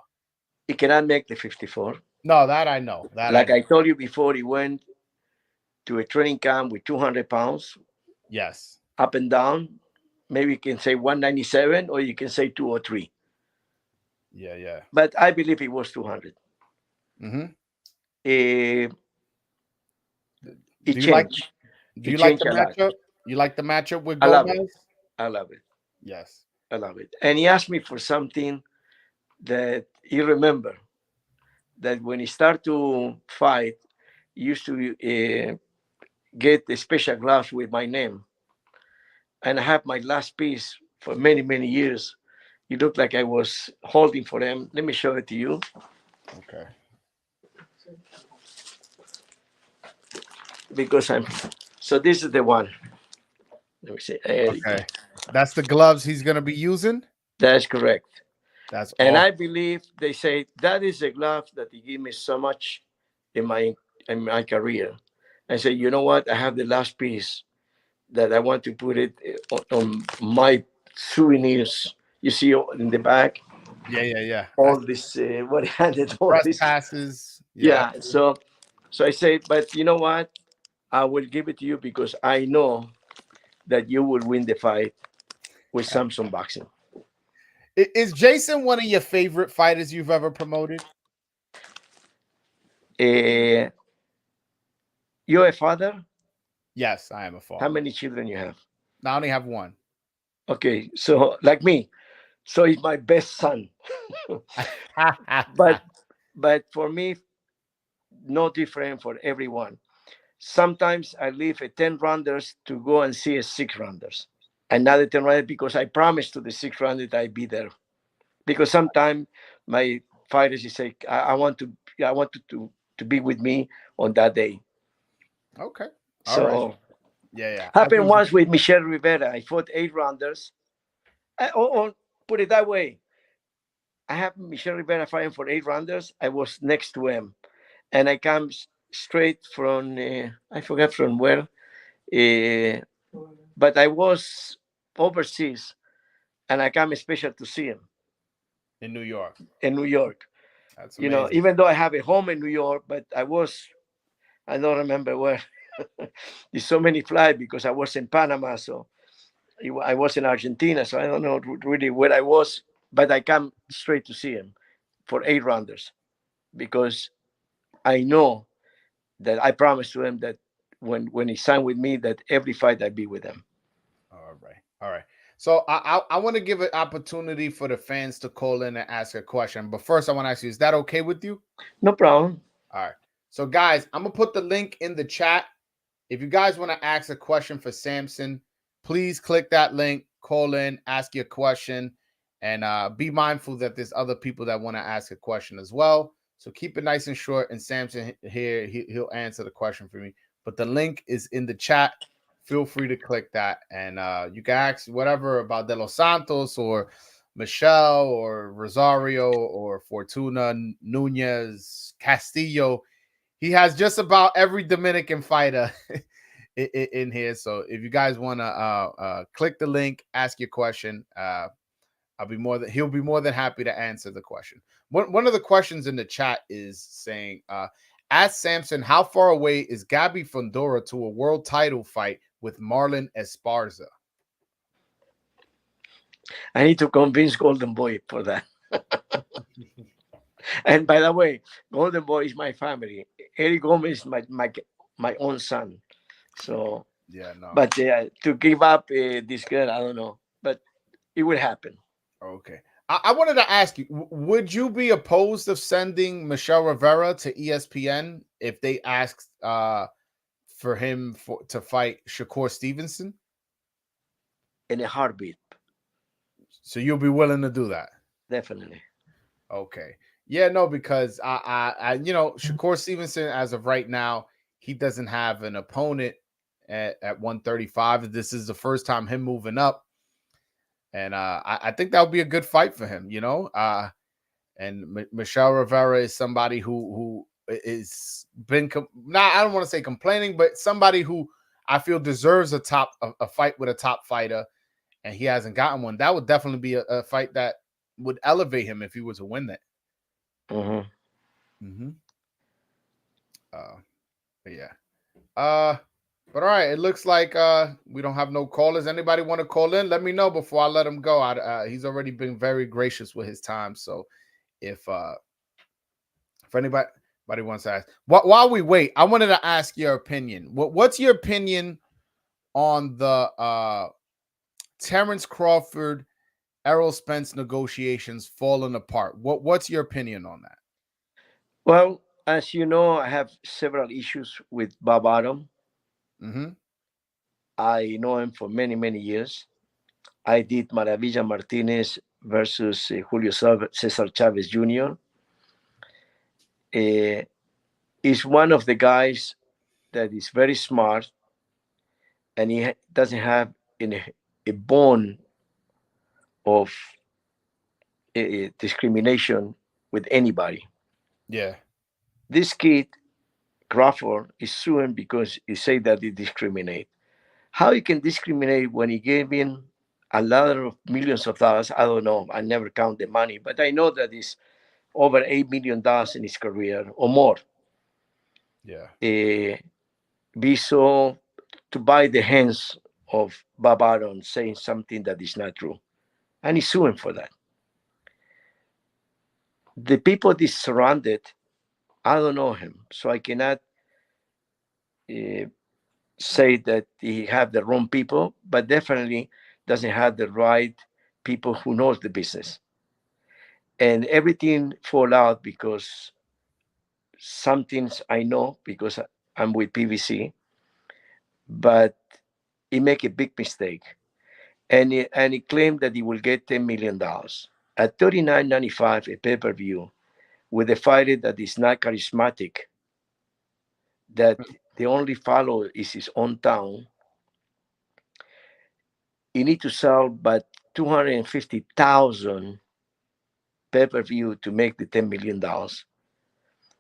He cannot make the 54. No, that I know. That I Like know. I told you before, he went to a training camp with 200 pounds Yes. up and down. Maybe you can say 197 or you can say 203. Yeah. Yeah. But I believe it was 200. Mm-hmm. It Do you like changed. Do It you like the changed a lot. matchup? You like the matchup with I love it. Gomez? I love it. Yes. I love it. And he asked me for something that he remember that when he started to fight, he used to get the special gloves with my name. And I have my last piece for many, many years. It looked like I was holding for them. Let me show it to you Okay. because I'm So this is the one. Let me see. There you go. Okay. That's the gloves he's gonna be using. That's correct. That's And awesome. I believe they say that is a glove that he gave me so much in my career. I say, you know what? I have the last piece that I want to put it on my souvenirs. You see in the back, Yeah. all this what handed all Press this. passes. Yeah. Yeah. So I say, but you know what? I will give it to you because I know that you will win the fight with Samsung Boxing. Is Jason one of your favorite fighters you've ever promoted? Uh, you're a father. Yes, I am a How father. many children you have? I only have one. Okay, so like me, so he's my best son. but but for me, no different for everyone. Sometimes I leave a 10 rounders to go and see a 6 rounders. Another 10 rounders because I promised to the 6 rounders that I'd be there. Because sometimes my fighters is say, I want to be with me on that day. Okay. All right. So Yeah. happened once with Michelle Rivera. I fought 8 rounders. Put it that way. I have Michelle Rivera fighting for 8 rounders. I was next to him, and I come straight from I forget from where, uh, but I was overseas, and I come special to see him In New York. in New York. That's You know, amazing. even though I have a home in New York, but I don't remember where. There's so many flights because I was in Panama, so I was in Argentina, so I don't know really where I was, but I come straight to see him for 8 rounders because I know that I promised to him that when he signed with me, that every fight I'd be with him. All right. So I want to give an opportunity for the fans to call in and ask a question. But first, I want to ask you: is that okay with you? No problem. All right. So, guys, I'm gonna put the link in the chat. If you guys want to ask a question for Sampson, please click that link, call in, ask your question, and be mindful that there's other people that want to ask a question as well. So keep it nice and short. And Sampson here, he'll answer the question for me. But the link is in the chat. Feel free to click that, and you can ask whatever about De Los Santos or Michelle or Rosario or Fortuna Nunez Castillo. He has just about every Dominican fighter in here. So if you guys want to click the link, ask your question, he'll be more than happy to answer the question. One of the questions in the chat is saying, ask Sampson, how far away is Gabby Fundora to a world title fight with Marlon Esparza? I need to convince Golden Boy for that. And by the way, Golden Boy is my family. Eric Gomez is my own son. So yeah, no. But to give up this girl, I don't know. But it will happen. Okay. I wanted to ask you, would you be opposed of sending Michelle Rivera to ESPN if they asked for him to fight Shakur Stevenson? In a heartbeat. So you'll be willing to do that? Definitely. Okay. Yeah, no, because I Shakur Stevenson, as of right now, he doesn't have an opponent at 135. This is the first time him moving up. And I think that would be a good fight for him, and Michelle Rivera is somebody who is been I don't want to say complaining, but somebody who I feel deserves a fight with a top fighter, and he hasn't gotten one. That would definitely be a fight that would elevate him if he was to win that. But yeah. But all right, it looks like we don't have no callers. Anybody want to call in? Let me know before I let him go. He's already been very gracious with his time. So if anybody wants to ask, while we wait, I wanted to ask your opinion. What's your opinion on the Terrence Crawford, Errol Spence negotiations falling apart? What's your opinion on that? Well, as you know, I have several issues with Bob Arum. I know him for many, many years. I did Maravilla Martinez versus Julio Cesar Chavez Jr. He's one of the guys that is very smart. and he doesn't have a bone of discrimination with anybody. Yeah. This kid Crawford is suing because he say that he discriminate. How he can discriminate when he gave in a lot of millions of dollars? I don't know. I never count the money, but I know that it's over $8 million in his career or more. Yeah. Be so to buy the hands of Bob Aaron saying something that is not true, and he's suing for that. The people that surrounded, I don't know him, so I cannot uh, say that he have the wrong people, but definitely doesn't have the right people who knows the business. And everything fall out because some things I know because I'm with PVC, but he make a big mistake, and he claimed that he will get $10 million at 39.95 a pay per view with a fighter that is not charismatic, that the only follow is his own town. You need to sell but 250,000 pay per view to make the $10 million.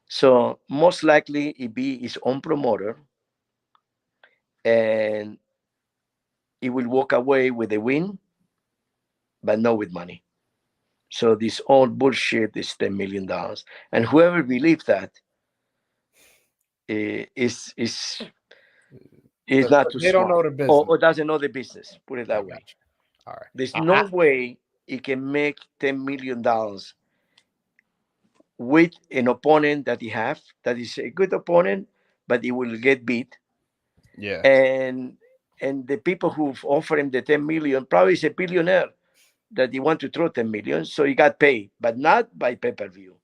So most likely he be his own promoter, and he will walk away with a win, but not with money. So this all bullshit is $10 million, and whoever believes that is not too They don't smart, know the business. or doesn't know the business. Put it I that got way. you. All right. There's no way he can make $10 million with an opponent that he have that is a good opponent, but he will get beat. Yeah. And the people who offer him the 10 million probably is a billionaire that he want to throw 10 million, so he got paid, but not by pay-per-view,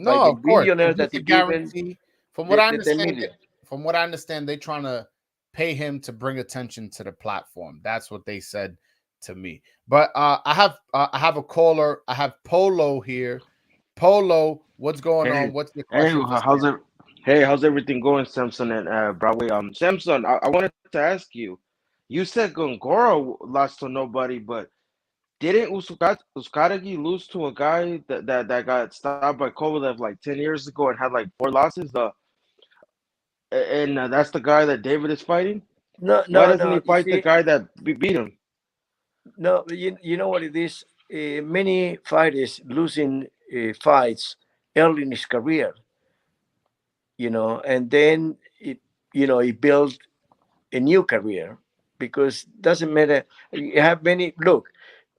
by No, the of course. billionaire It's that just he a given guarantee. From what I the 10 understand, million. they're trying to pay him to bring attention to the platform. That's what they said to me. But I have a caller. I have Polo here. Polo, what's going Hey, on? What's your hey, question for how's Sam? it? Hey, how's everything going, Sampson and Broadway? Samson, I wanted to ask you. You said Gongora lost to nobody, but didn't Uskaragi lose to a guy that got stopped by Kovalev like 10 years ago and had like four losses? And that's the guy that David is fighting. No, Why no, doesn't no. he You fight the see, guy that beat him? no, you know what it is. Many fighters losing fights early in his career, and then he built a new career because doesn't matter. You have many. Look,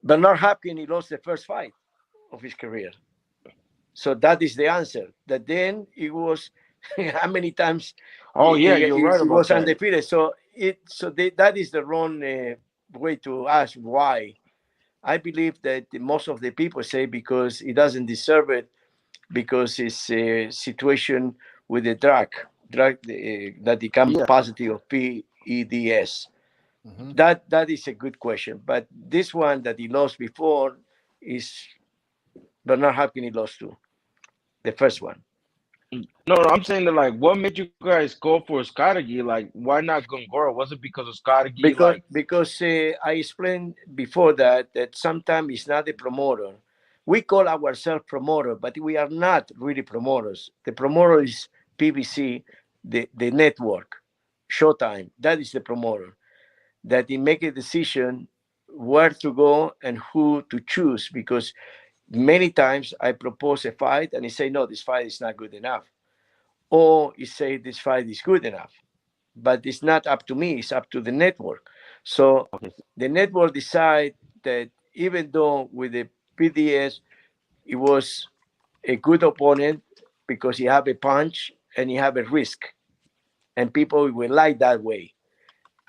Bernard Hopkins, he lost the first fight of his career, so that is the answer. That then he was how many times Oh yeah, you're right he about was that. undefeated. That is the wrong way to ask why. I believe that most of the people say because he doesn't deserve it because his situation with the drug that become Yeah. positive of PEDS. Mm-hmm. That is a good question. But this one that he lost before is Bernard Hopkins he lost to the first one. No, I'm saying that like, what made you guys go for Uskaragi? Like, why not Gongora? Was it because Uskaragi like? Because I explained before that sometimes it's not the promoter. We call ourselves promoter, but we are not really promoters. The promoter is PBC, the network, Showtime. That is the promoter. That they make a decision where to go and who to choose. Because many times I propose a fight and he say, no, this fight is not good enough. Or he say this fight is good enough, but it's not up to me, it's up to the network. So the network decide that even though with the PDS it was a good opponent because he have a punch and he have a risk, and people will like that way.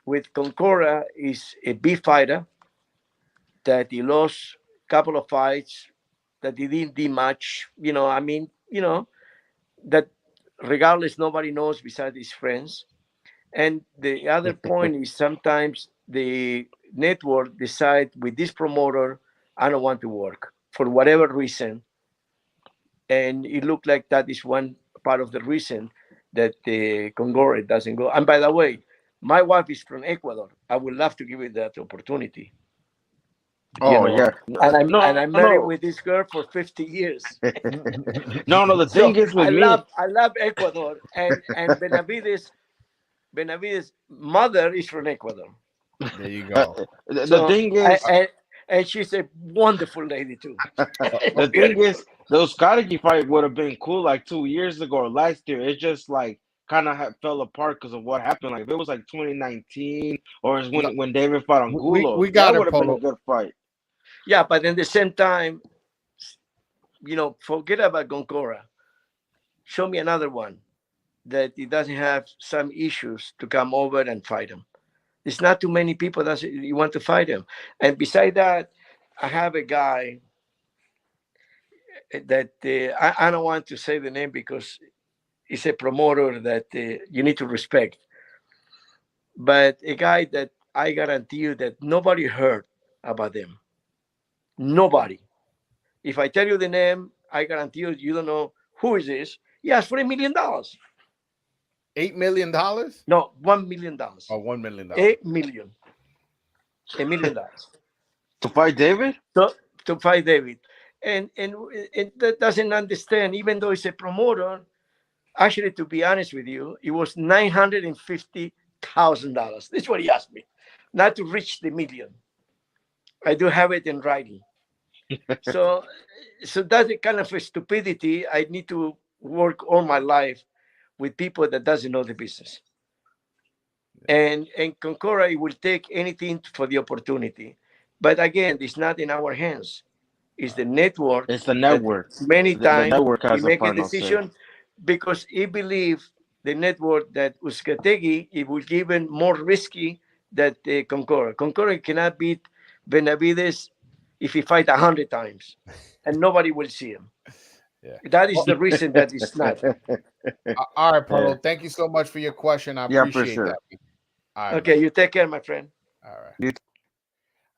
With Concora is a big fighter that he lost a couple of fights that he didn't do much. That regardless nobody knows besides his friends. And the other point is sometimes the network decide with this promoter, I don't want to work for whatever reason. And it looked like that is one part of the reason that the Congore doesn't go. And by the way, My wife is from Ecuador. I would love to give you that opportunity. You Oh know, yeah. and No, I'm married no. with this girl for 50 years. No, no. The So thing is with me, I love Ecuador, and Benavides' mother is from Ecuador. There you go. the So thing is, and she's a wonderful lady too. the thing is, the strategy fight would have been cool like 2 years ago or last year. It just like kind of fell apart because of what happened. Like if it was like 2019 or it's No, when David fought Angulo, we that got would it, have been a Polo. good fight. Yeah, but at the same time, forget about Goncora. Show me another one that it doesn't have some issues to come over and fight him. There's not too many people that you want to fight him. And beside that, I have a guy that I don't want to say the name because he's a promoter that you need to respect. But a guy that I guarantee you that nobody heard about them. Nobody. If I tell you the name, I guarantee you don't know who is this. He asked for $1 million. $8 million No, $1 million. or $1 million? 8 million. $1 million. To fight David? So to fight David. And it that doesn't understand, even though he's a promoter, actually, to be honest with you, it was $950,000. This is what he asked me. Not to reach the million. I do have it in writing. So that's the kind of a stupidity. I need to work all my life with people that doesn't know the business. And Concora will take anything for the opportunity. But again, it's not in our hands. It's the network It's the that network. many The times network he has the make a final say. decision because he believes the network that Uzcategui it will give him more risky than Concora. Concora cannot beat Benavides if he fight 100 times, and nobody will see him. Yeah. That is the reason that it's not. All right, Polo. Yeah. Thank you so much for your question. I Yeah, for appreciate sure. that. All right, Okay, man. you take care, my friend. All right. You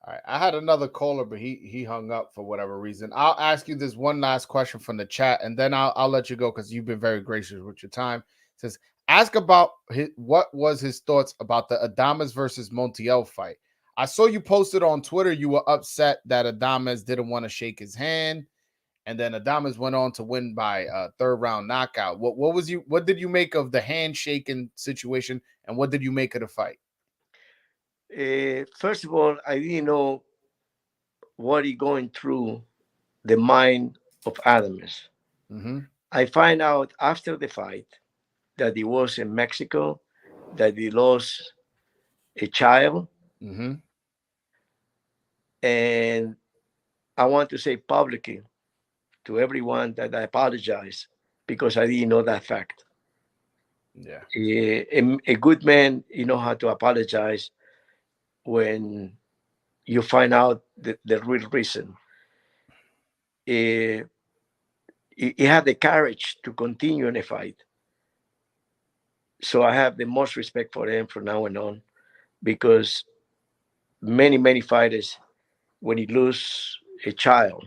All right. I had another caller, but he hung up for whatever reason. I'll ask you this one last question from the chat, and then I'll let you go because you've been very gracious with your time. It says, ask about what was his thoughts about the Adames versus Montiel fight. I saw you posted on Twitter you were upset that Adames didn't want to shake his hand, and then Adames went on to win by a third round knockout. What did you make of the handshaking situation, and what did you make of the fight? First of all, I didn't know what he going through the mind of Adames. Mm-hmm. I find out after the fight that he was in Mexico, that he lost a child, Mm-hmm. and I want to say publicly to everyone that I apologize because I didn't know that fact. Yeah. A good man, you know how to apologize when you find out the real reason. He had the courage to continue in a fight. So I have the most respect for him from now on because many fighters, when he lose a child,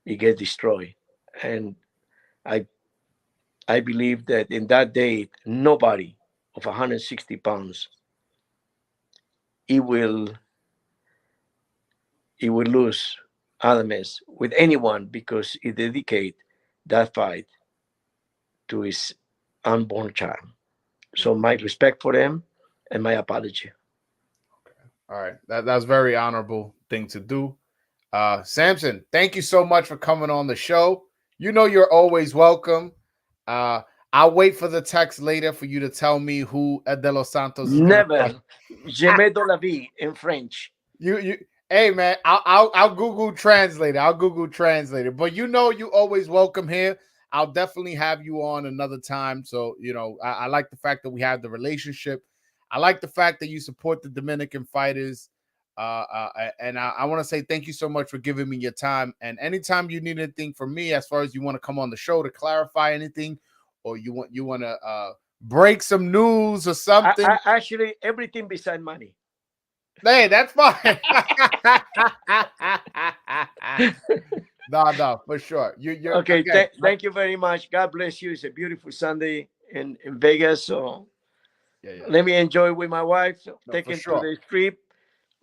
he get destroyed. And I I believe that in that day, nobody of 160 pounds, he will lose Adames with anyone because he dedicate that fight to his unborn child. So my respect for him and my apology. All right. That's very honorable thing to do. Sampson, thank you so much for coming on the show. You know you're always welcome. I'll wait for the text later for you to tell me who Ed De Los Santos is gonna fight. Never. Jamais de la vie in French. You hey man, I'll Google translate it. I'll Google translate it. But you know you always welcome here. I'll definitely have you on another time. So I like the fact that we have the relationship. I like the fact that you support the Dominican fighters. And I want to say thank you so much for giving me your time. And anytime you need anything from me, as far as you want to come on the show to clarify anything, or you want to break some news or something. Actually, everything beside money. Hey, that's fine. No, for sure. You're okay. Again, Thank you very much. God bless you. It's a beautiful Sunday in Vegas. So Yeah. Let me enjoy with my wife, No, take for him to sure. the strip,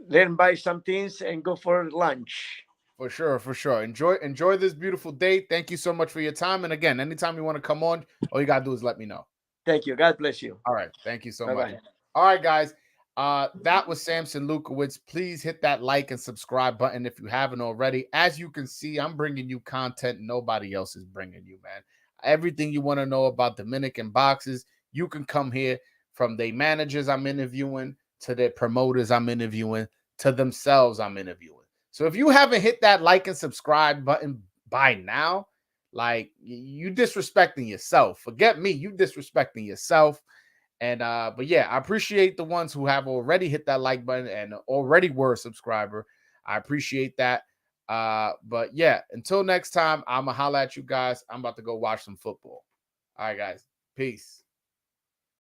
then buy some things and go for lunch. For sure, for sure. Enjoy this beautiful day. Thank you so much for your time. And again, anytime you want to come on, all you gotta do is let me know. Thank you. God bless you. All right. Thank you so Bye much. bye. All right, guys. That was Sampson Lewkowicz. Please hit that like and subscribe button if you haven't already. As you can see, I'm bringing you content nobody else is bringing you, man. Everything you want to know about Dominican boxes, you can come here, from their managers I'm interviewing to their promoters I'm interviewing to themselves I'm interviewing. So if you haven't hit that like and subscribe button by now, like, you disrespecting yourself. Forget me, you disrespecting yourself. And but yeah, I appreciate the ones who have already hit that like button and already were a subscriber. I appreciate that. But yeah, until next time, I'ma holla at you guys. I'm about to go watch some football. All right, guys. Peace.